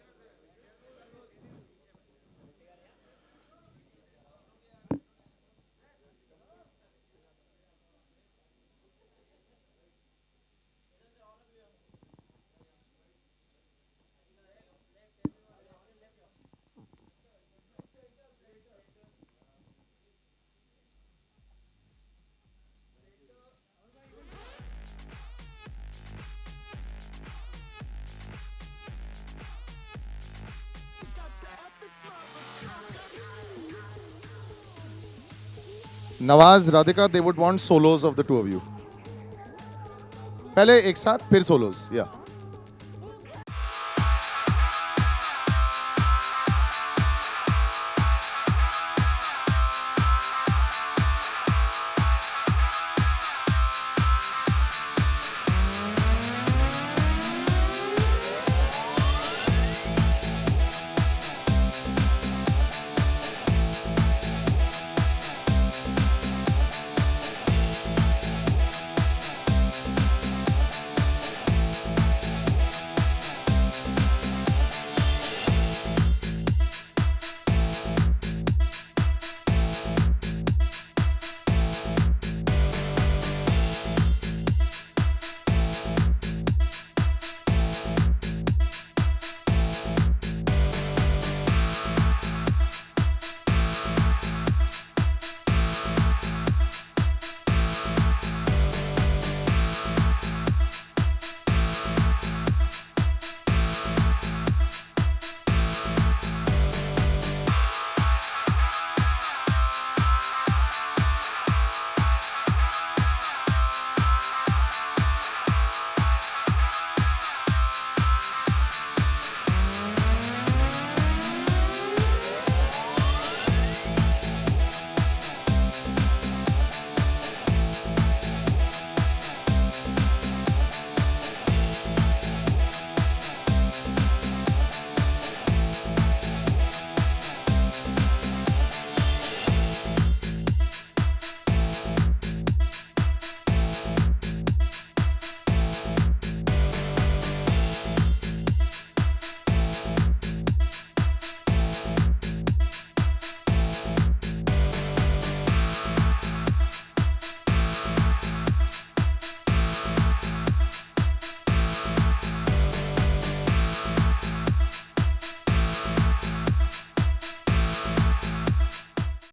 Nawaz, Radhika, they would want solos of the two of you. पहले एक साथ, फिर solos. Yeah.